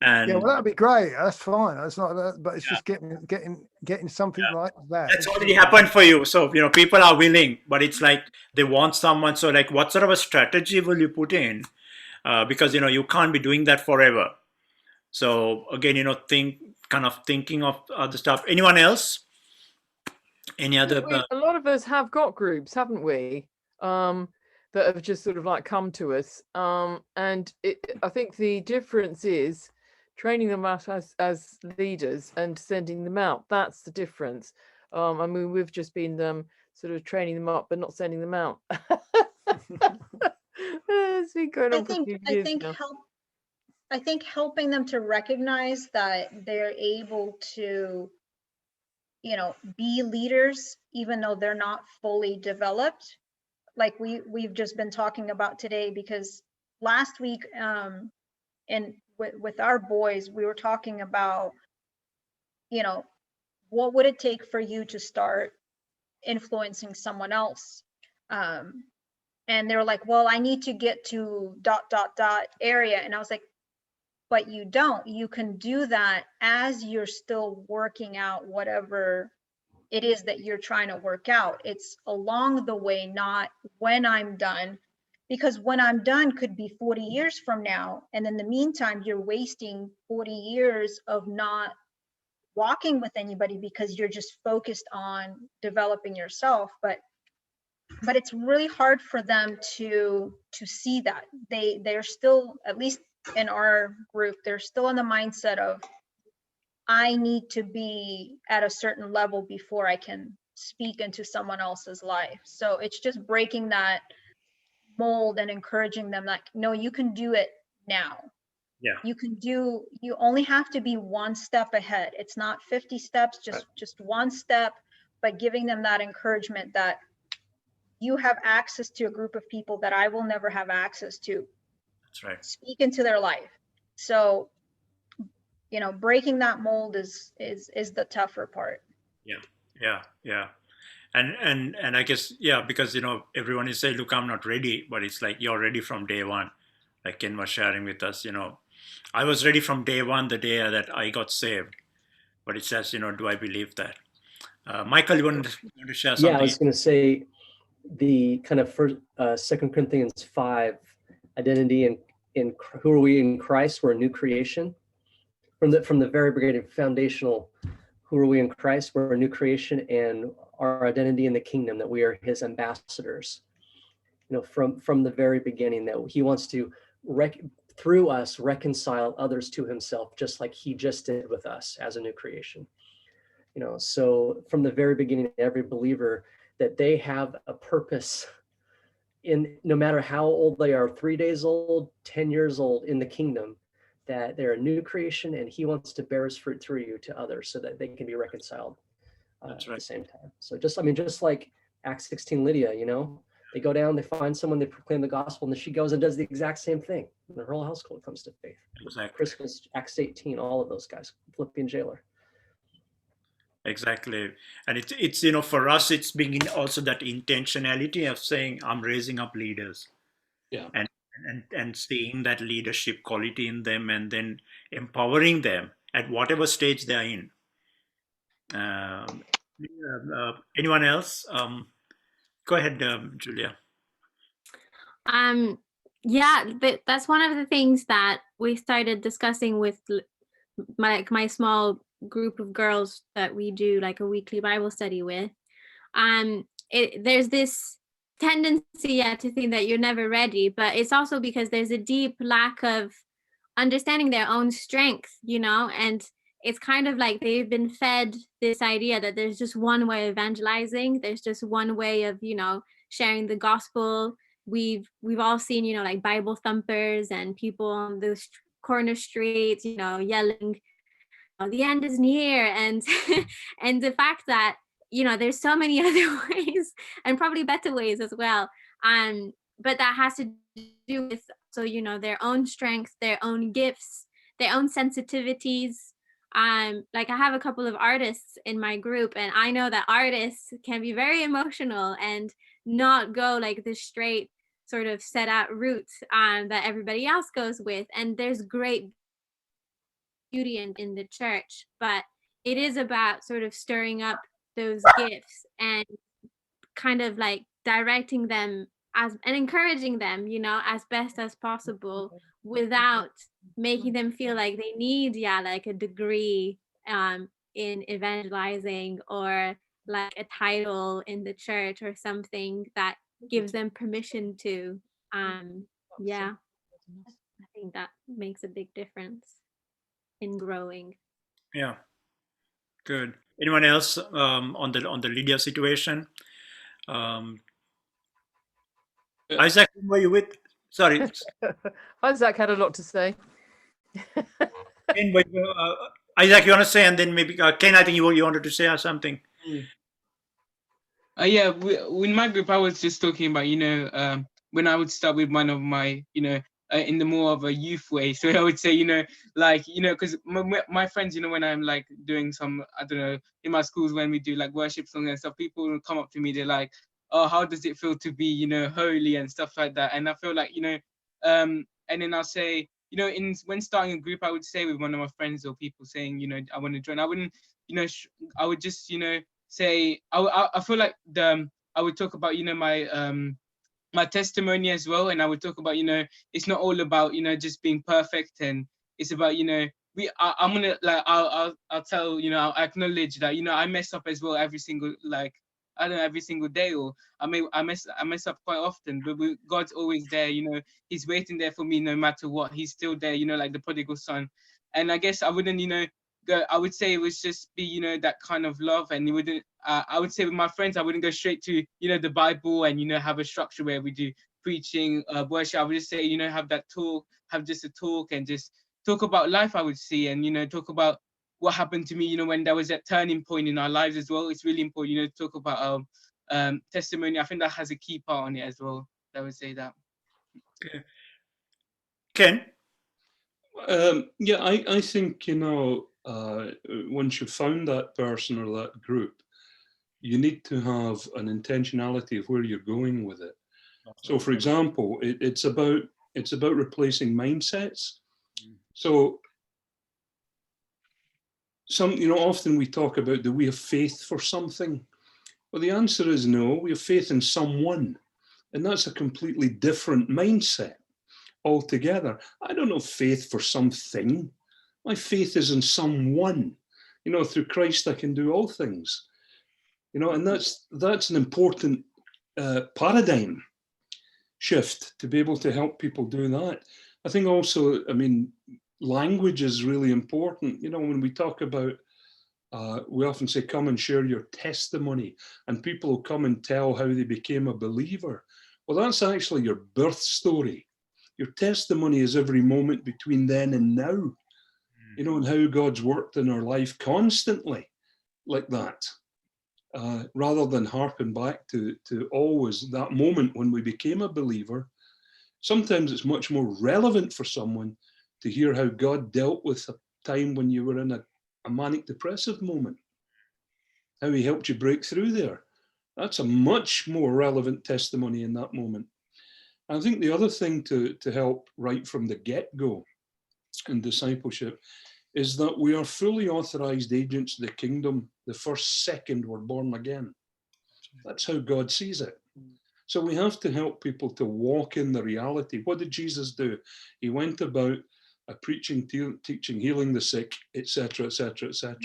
and Yeah, well, that'd be great. That's fine. That's not that, but it's just getting something like that. that's already happened for you. So people are willing, but it's like they want someone. So what sort of a strategy will you put in? Because you can't be doing that forever. So again, thinking of other stuff. Anyone else? Any other? A lot of us have got groups, haven't we? That have just sort of like come to us. And I think the difference is training them out as leaders and sending them out. That's the difference. I mean, we've just been sort of training them up, but not sending them out. It's been going on for a few years now. I think helping them to recognize that they're able to, be leaders, even though they're not fully developed. Like we've just been talking about today, because last week, and with our boys, we were talking about, what would it take for you to start influencing someone else? And they're like, well, I need to get to ... area. And I was like, but you don't. You can do that as you're still working out whatever it is that you're trying to work out. It's along the way, not when I'm done. Because when I'm done could be 40 years from now. And in the meantime, you're wasting 40 years of not walking with anybody because you're just focused on developing yourself. But it's really hard for them to see that. They're still, at least in our group, they're still in the mindset of, I need to be at a certain level before I can speak into someone else's life. So it's just breaking that mold and encouraging them, like, no, you can do it now. Yeah. You only have to be one step ahead. It's not 50 steps, just one step, but giving them that encouragement that you have access to a group of people that I will never have access to. That's right. Speak into their life. So, breaking that mold is the tougher part. Yeah. And I guess, because, everyone is saying, look, I'm not ready, but it's like, you're ready from day one. Like Ken was sharing with us, I was ready from day one, the day that I got saved. But it says, do I believe that? Michael, you want to share something? Yeah, I was going to say the kind of first, 2 Corinthians 5 identity in who are we in Christ? We're a new creation. From the very beginning, foundational, who are we in Christ? We're a new creation, and our identity in the kingdom, that we are his ambassadors. From the very beginning, that he wants to through us reconcile others to himself, just like he just did with us as a new creation. So from the very beginning, every believer, that they have a purpose in, no matter how old they are, 3 days old, 10 years old, in the kingdom, that they're a new creation, and he wants to bear his fruit through you to others so that they can be reconciled at the same time. So just like Acts 16, Lydia, they go down, they find someone, they proclaim the gospel, and then she goes and does the exact same thing. And the whole household comes to faith. Exactly. Christmas, Acts 18, all of those guys, Philippian jailer. Exactly. And it's for us, it's being also that intentionality of saying, I'm raising up leaders. Yeah. And seeing that leadership quality in them, and then empowering them at whatever stage they're in. Anyone else? Go ahead, Julia. That's one of the things that we started discussing with my small group of girls that we do like a weekly Bible study with. There's this tendency to think that you're never ready, but it's also because there's a deep lack of understanding their own strength, and it's kind of like they've been fed this idea that there's just one way of evangelizing, there's just one way of sharing the gospel. We've all seen like Bible thumpers and people on the corner streets yelling, the end is near, and and the fact that there's so many other ways, and probably better ways as well, but that has to do with their own strengths, their own gifts, their own sensitivities. Like I have a couple of artists in my group, and I know that artists can be very emotional and not go like the straight sort of set out route that everybody else goes with, and there's great beauty in the church, but it is about sort of stirring up those gifts and kind of like directing them and encouraging them as best as possible, without making them feel like they need like a degree in evangelizing, or like a title in the church or something that gives them permission to I think that makes a big difference in growing. Yeah, good. Anyone else on the Lydia situation? Isaac, who were you with? Sorry. Isaac had a lot to say. Isaac, you want to say, and then maybe Ken, I think you wanted to say something. Yeah, in my group, I was just talking about, when I would start with one of my, in the more of a youth way. So I would say, because my friends, when I'm like doing some, I don't know, in my schools when we do like worship songs and stuff, people will come up to me, they're like, oh, how does it feel to be, holy and stuff like that. And I feel like, and then I'll say, when starting a group, I would say with one of my friends or people saying, I want to join, I wouldn't, I would just, say I feel like I would talk about my testimony as well, and I would talk about it's not all about just being perfect, and it's about I'm gonna like I'll tell I'll acknowledge that I mess up as well every single I don't know every single day, or I mess up quite often, but God's always there. He's waiting there for me no matter what. He's still there, like the prodigal son. And I guess I wouldn't I would say it was just be that kind of love, and you wouldn't I would say with my friends I wouldn't go straight to the Bible and have a structure where we do preaching, worship. I would just say have just a talk and just talk about life, I would say, and talk about what happened to me when there was that turning point in our lives as well. It's really important to talk about testimony. I think that has a key part on it as well. I would say that. Okay. Ken? Yeah, I think once you've found that person or that group, you need to have an intentionality of where you're going with it. So, for example, it's about replacing mindsets. So, often we talk about, do we have faith for something? Well, the answer is no. We have faith in someone, and that's a completely different mindset altogether. I don't have faith for something. My faith is in someone. Through Christ I can do all things. And that's an important paradigm shift to be able to help people do that. I think also, language is really important. When we talk about, we often say, come and share your testimony, and people will come and tell how they became a believer. Well, that's actually your birth story. Your testimony is every moment between then and now, and how God's worked in our life constantly like that, rather than harping back to always that moment when we became a believer. Sometimes it's much more relevant for someone to hear how God dealt with a time when you were in a manic depressive moment, how he helped you break through there. That's a much more relevant testimony in that moment. I think the other thing to help right from the get-go in discipleship is that we are fully authorized agents of the kingdom the first second we're born again. That's how God sees it. So we have to help people to walk in the reality. What did Jesus do? He went about preaching, teaching, healing the sick, etc., etc., etc.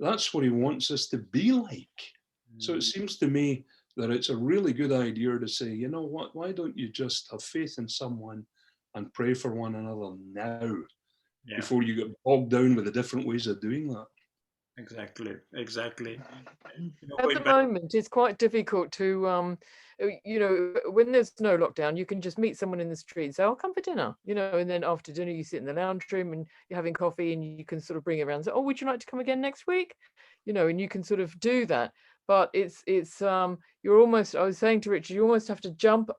That's what he wants us to be like. So it seems to me that it's a really good idea to say, you know what, why don't you just have faith in someone and pray for one another now, before you get bogged down with the different ways of doing that. Exactly. At the moment, it's quite difficult to, when there's no lockdown, you can just meet someone in the street and say, "Oh, come for dinner," and then after dinner, you sit in the lounge room and you're having coffee, and you can sort of bring it around and say, "Oh, would you like to come again next week?" And you can sort of do that. But it's you're almost, I was saying to Richard, you almost have to jump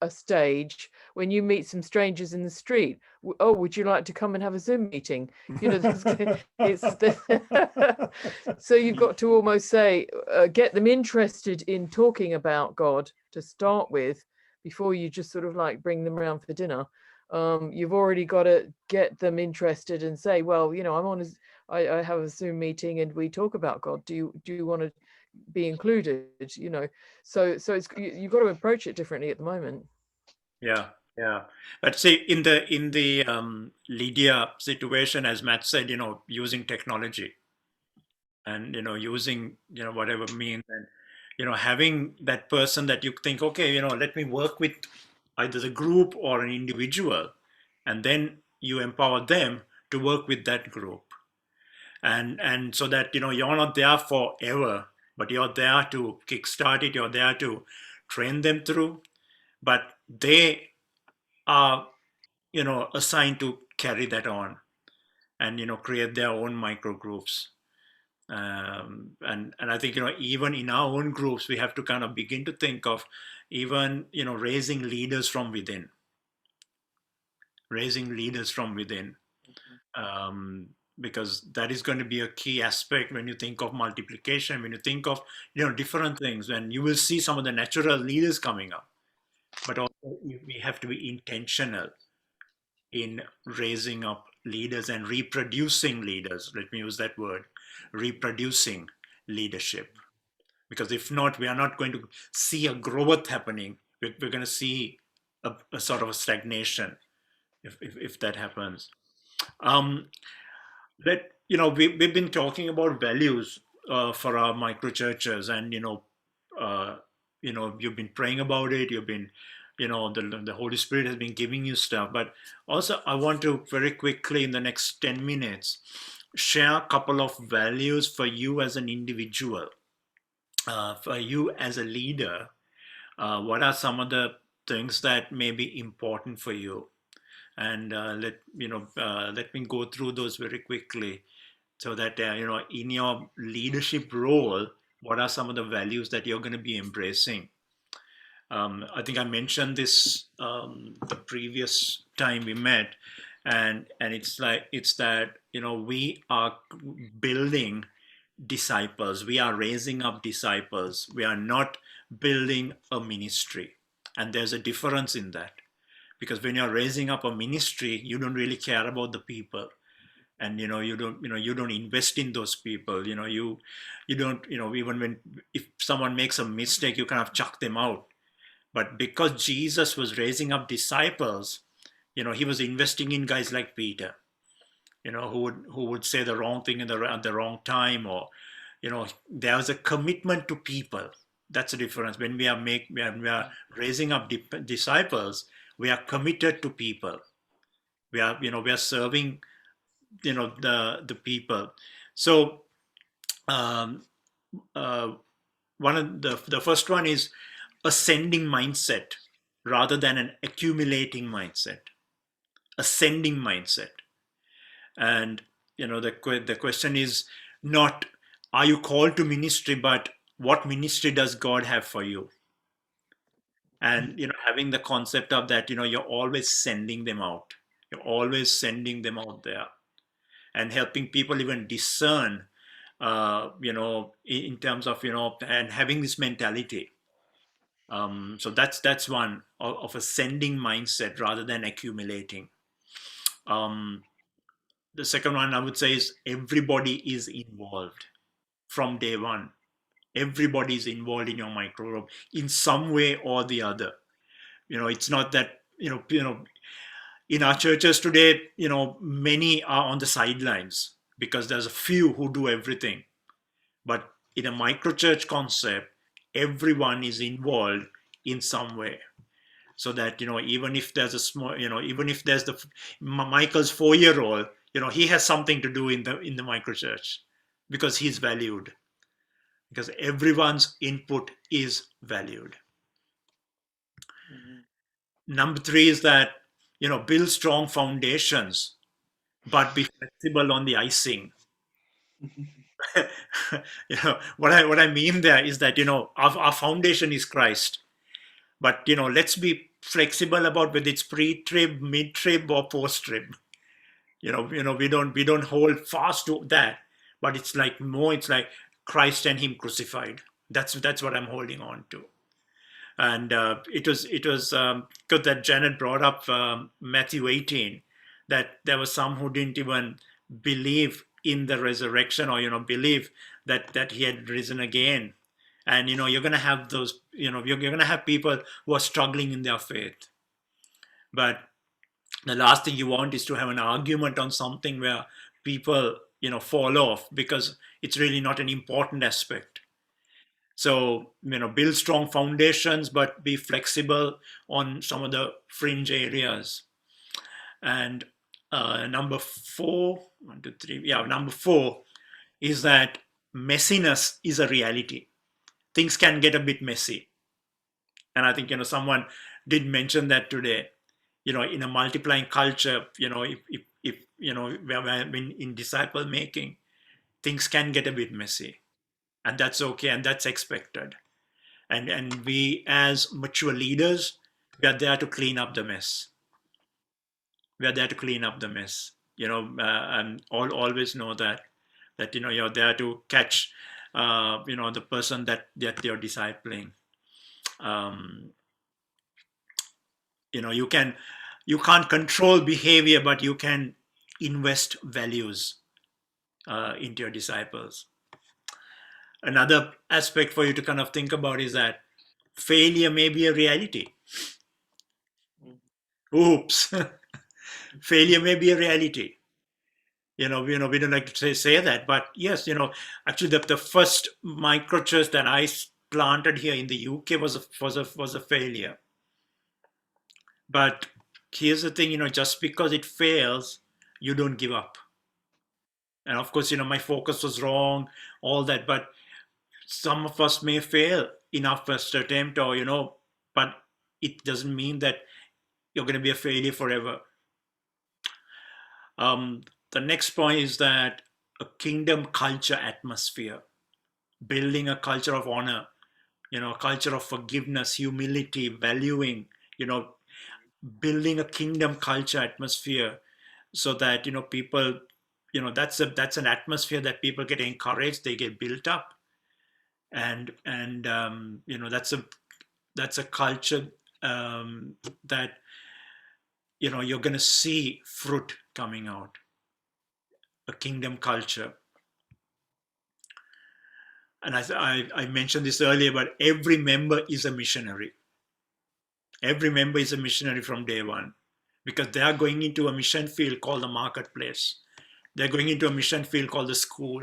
a stage when you meet some strangers in the street. Oh, would you like to come and have a Zoom meeting? So you've got to almost say, get them interested in talking about God to start with, before you just sort of like bring them around for dinner. You've already got to get them interested and say, well, I have a Zoom meeting and we talk about God. Do you want to be included? So it's, you've got to approach it differently at the moment. Yeah. But see, in the Lydia situation, as Matt said, using technology and using whatever means, and having that person that you think, okay, let me work with either the group or an individual, and then you empower them to work with that group, and so that you're not there forever, but you're there to kickstart it, you're there to train them through, but they are assigned to carry that on. and create their own micro groups. And I think even in our own groups we have to kind of begin to think of even raising leaders from within, because that is going to be a key aspect when you think of multiplication, when you think of different things, when you will see some of the natural leaders coming up, but also we have to be intentional in raising up leaders and reproducing leaders. Let me use that word, reproducing leadership, because if not, we are not going to see a growth happening. We're going to see a sort of a stagnation if that happens. We've been talking about values for our micro churches, and you've been praying about it. You've been, the Holy Spirit has been giving you stuff. But also, I want to very quickly in the next 10 minutes share a couple of values for you as an individual, for you as a leader. What are some of the things that may be important for you? And let me go through those very quickly, so that in your leadership role, what are some of the values that you're going to be embracing? I think I mentioned this the previous time we met, and it's that we are building disciples, we are raising up disciples. We are not building a ministry, and there's a difference in that. Because when you're raising up a ministry, you don't really care about the people, and you don't invest in those people. You don't even if someone makes a mistake, you kind of chuck them out. But because Jesus was raising up disciples, he was investing in guys like Peter, who would say the wrong thing at the wrong time, or there was a commitment to people. That's the difference. When we are raising up disciples, we are committed to people. We are serving, the people. So, one of the first one is ascending mindset rather than an accumulating mindset. Ascending mindset, and the question is not are you called to ministry, but what ministry does God have for you? And having the concept of that, you're always sending them out. You're always sending them out there, and helping people even discern, in terms of and having this mentality. So that's one of a sending mindset rather than accumulating. The second one I would say is everybody is involved from day one. Everybody is involved in your micro group in some way or the other. It's not that in our churches today, many are on the sidelines because there's a few who do everything. But in a micro church concept, everyone is involved in some way. So that even if there's a small, even if there's Michael's 4-year-old, he has something to do in the micro church, because he's valued. Because everyone's input is valued. Mm-hmm. Number 3 is that, build strong foundations, but be flexible on the icing. What I mean there is that, our foundation is Christ. But, let's be flexible about whether it's pre-trib, mid-trib, or post-trib. We don't hold fast to that. But it's like Christ and Him crucified. That's what I'm holding on to. And it was good that Janet brought up Matthew 18, that there were some who didn't even believe in the resurrection, or believe that He had risen again. And you're going to have those, you're going to have people who are struggling in their faith. But the last thing you want is to have an argument on something where people fall off because it's really not an important aspect. So, build strong foundations, but be flexible on some of the fringe areas. And number 4 is that messiness is a reality. Things can get a bit messy. And I think, someone did mention that today, in a multiplying culture, if when in disciple making, things can get a bit messy, and that's okay, and that's expected. And we as mature leaders, we are there to clean up the mess. We are there to clean up the mess. And always know that you're there to catch the person that you're discipling. You can't control behavior, but you can invest values into your disciples. Another aspect for you to kind of think about is that failure may be a reality. Oops. Failure may be a reality. We don't like to say that, but yes, actually the first micro church that I planted here in the UK was a failure. But here's the thing, just because it fails, you don't give up. And of course, my focus was wrong, all that, but some of us may fail in our first attempt, or but it doesn't mean that you're going to be a failure forever. The next point is that a kingdom culture atmosphere, building a culture of honor, a culture of forgiveness, humility, valuing, building a kingdom culture atmosphere, so that people, that's an atmosphere that people get encouraged, they get built up, and that's a culture that you're going to see fruit coming out. A kingdom culture. And I mentioned this earlier, but every member is a missionary. Every member is a missionary from day one, because they are going into a mission field called the marketplace. They're going into a mission field called the school.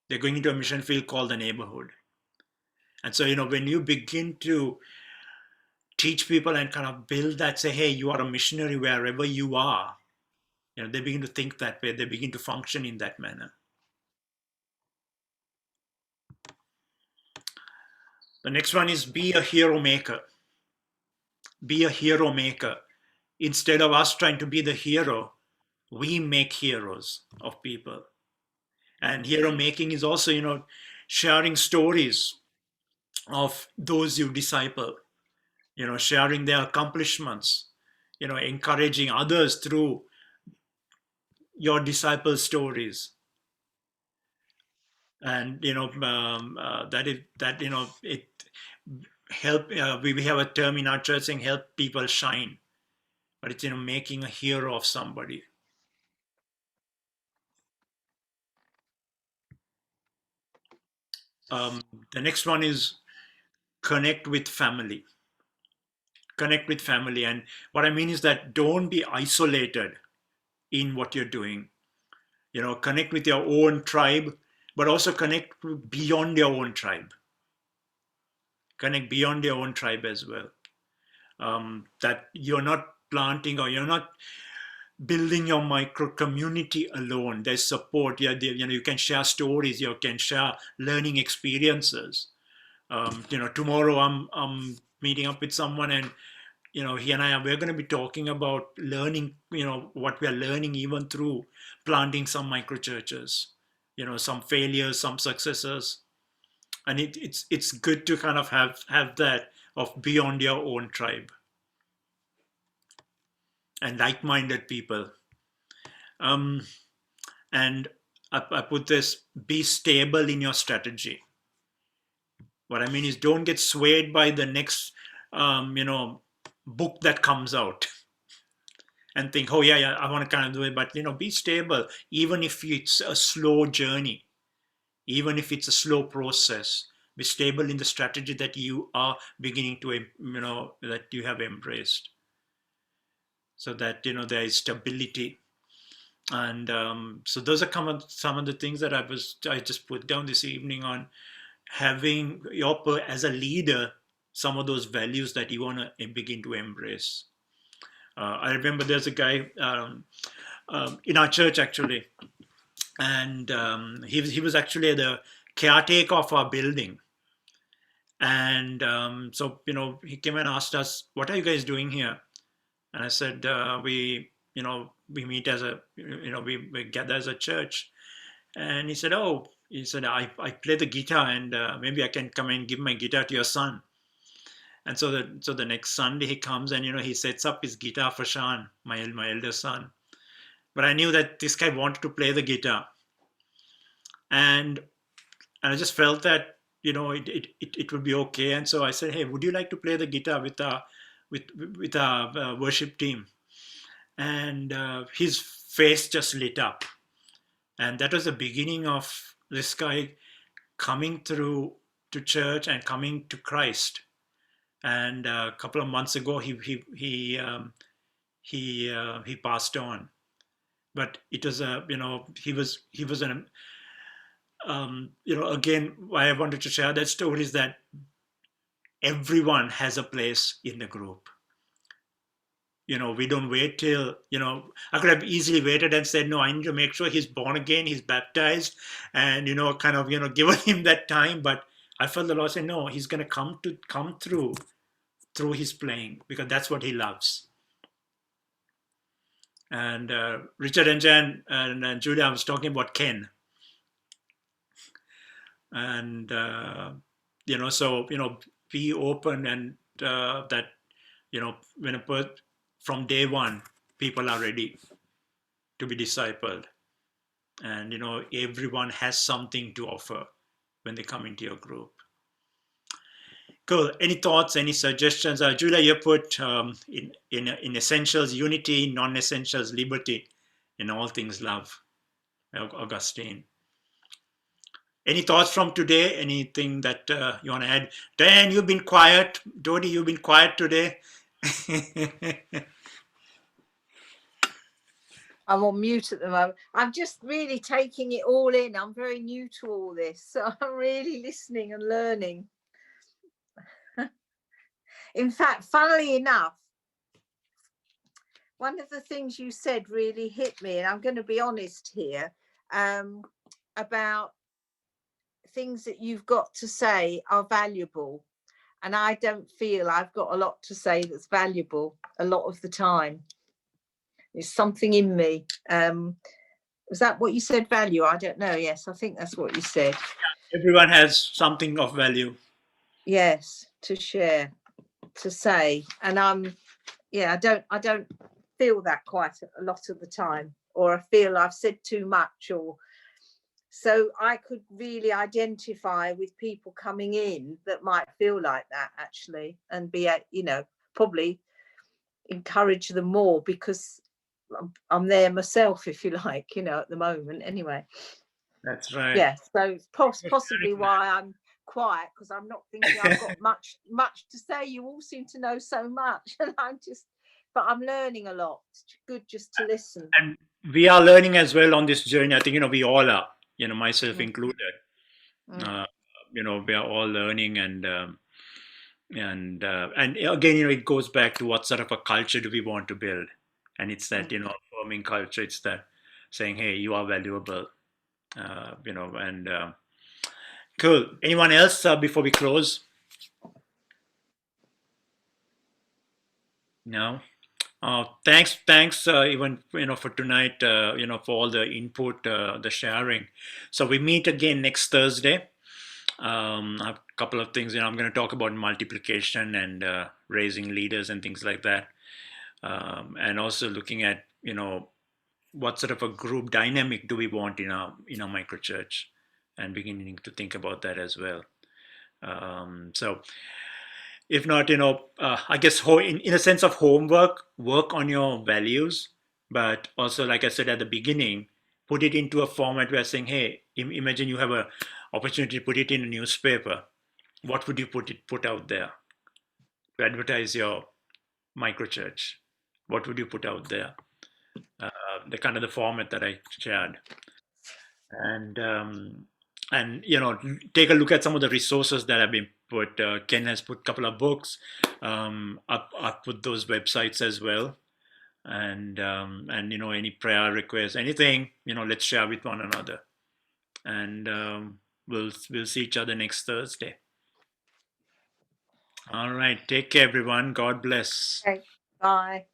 They're going into a mission field called the neighborhood. And so, when you begin to teach people and kind of build that, say, hey, you are a missionary wherever you are, they begin to think that way. They begin to function in that manner. The next one is be a hero maker. Be a hero maker. Instead of us trying to be the hero, we make heroes of people. And hero making is also, sharing stories of those you disciple, sharing their accomplishments, encouraging others through your disciple stories. And it help. We have a term in our church saying help people shine, but it's making a hero of somebody. The next one is connect with family. Connect with family, and what I mean is that don't be isolated in what you're doing. Connect with your own tribe, but also connect beyond your own tribe. Connect beyond your own tribe as well. That you're not planting, or you're not building your micro community alone. There's support. You can share stories. You can share learning experiences. Tomorrow I'm meeting up with someone, and he and we're going to be talking about learning. What we are learning even through planting some micro churches. Some failures, some successes, and it's good to kind of have that of beyond your own tribe and like-minded people. And I put this: be stable in your strategy. What I mean is, don't get swayed by the next book that comes out and think, oh yeah, I want to kind of do it. But be stable, even if it's a slow journey, even if it's a slow process. Be stable in the strategy that you are beginning to, that you have embraced, so that there is stability. And so those are some of the things that I just put down this evening on having as a leader, some of those values that you want to begin to embrace. I remember there's a guy in our church actually, and he was actually the caretaker of our building. And so he came and asked us, what are you guys doing here? And I said, we we meet as we gather as a church. And he said, oh, I play the guitar, and maybe I can come and give my guitar to your son. And so the next Sunday he comes, and he sets up his guitar for Sean, my elder son. But I knew that this guy wanted to play the guitar, and I just felt that it would be okay. And so I said, hey, would you like to play the guitar with our worship team? And his face just lit up. And that was the beginning of this guy coming through to church and coming to Christ. And a couple of months ago, he passed on. But it was he was an again, why I wanted to share that story is that everyone has a place in the group. We don't wait till, I could have easily waited and said, no, I need to make sure he's born again, he's baptized, and, given him that time. But I felt the Lord said, no, he's going to come through his playing, because that's what he loves. And Richard and Jan and Julia, I was talking about Ken. And, so, be open, and that, from day one, people are ready to be discipled. And, everyone has something to offer when they come into your group. Cool. Any thoughts, any suggestions? Julia, you put in essentials, unity, non-essentials, liberty, in all things, love. Augustine. Any thoughts from today? Anything that you want to add? Diane, you've been quiet. Dodi, you've been quiet today. I'm on mute at the moment. I'm just really taking it all in. I'm very new to all this, so I'm really listening and learning. In fact, funnily enough, one of the things you said really hit me, and I'm going to be honest here, about things that you've got to say are valuable. And I don't feel I've got a lot to say that's valuable a lot of the time. There's something in me. Was that what you said, value? I don't know. Yes, I think that's what you said. Everyone has something of value. Yes, to share, to say. And I don't feel that quite a lot of the time, or I feel I've said too much, or so I could really identify with people coming in that might feel like that, actually, and be, probably encourage them more, because I'm there myself, if you like, at the moment anyway. That's right. Yeah, so possibly why I'm quiet, because I'm not thinking I've got much to say. You all seem to know so much, and but I'm learning a lot. It's good just to listen. And we are learning as well on this journey. I think, we all are, myself included. We are all learning, and again, it goes back to what sort of a culture do we want to build. And it's that, affirming culture. It's that saying, hey, you are valuable, cool. Anyone else before we close? No. Thanks, even, for tonight, for all the input, the sharing. So we meet again next Thursday. I have a couple of things, I'm going to talk about multiplication and raising leaders and things like that. And also looking at, what sort of a group dynamic do we want in our microchurch, and beginning to think about that as well. So if not, I guess in a sense of homework, work on your values, but also, like I said at the beginning, put it into a format where saying, hey, imagine you have an opportunity to put it in a newspaper. What would you put out there to advertise your microchurch? What would you put out there? The kind of the format that I shared. And take a look at some of the resources that have been put. Ken has put a couple of books. I've put those websites as well. And any prayer requests, anything, let's share with one another. And we'll see each other next Thursday. All right. Take care, everyone. God bless. Okay. Bye.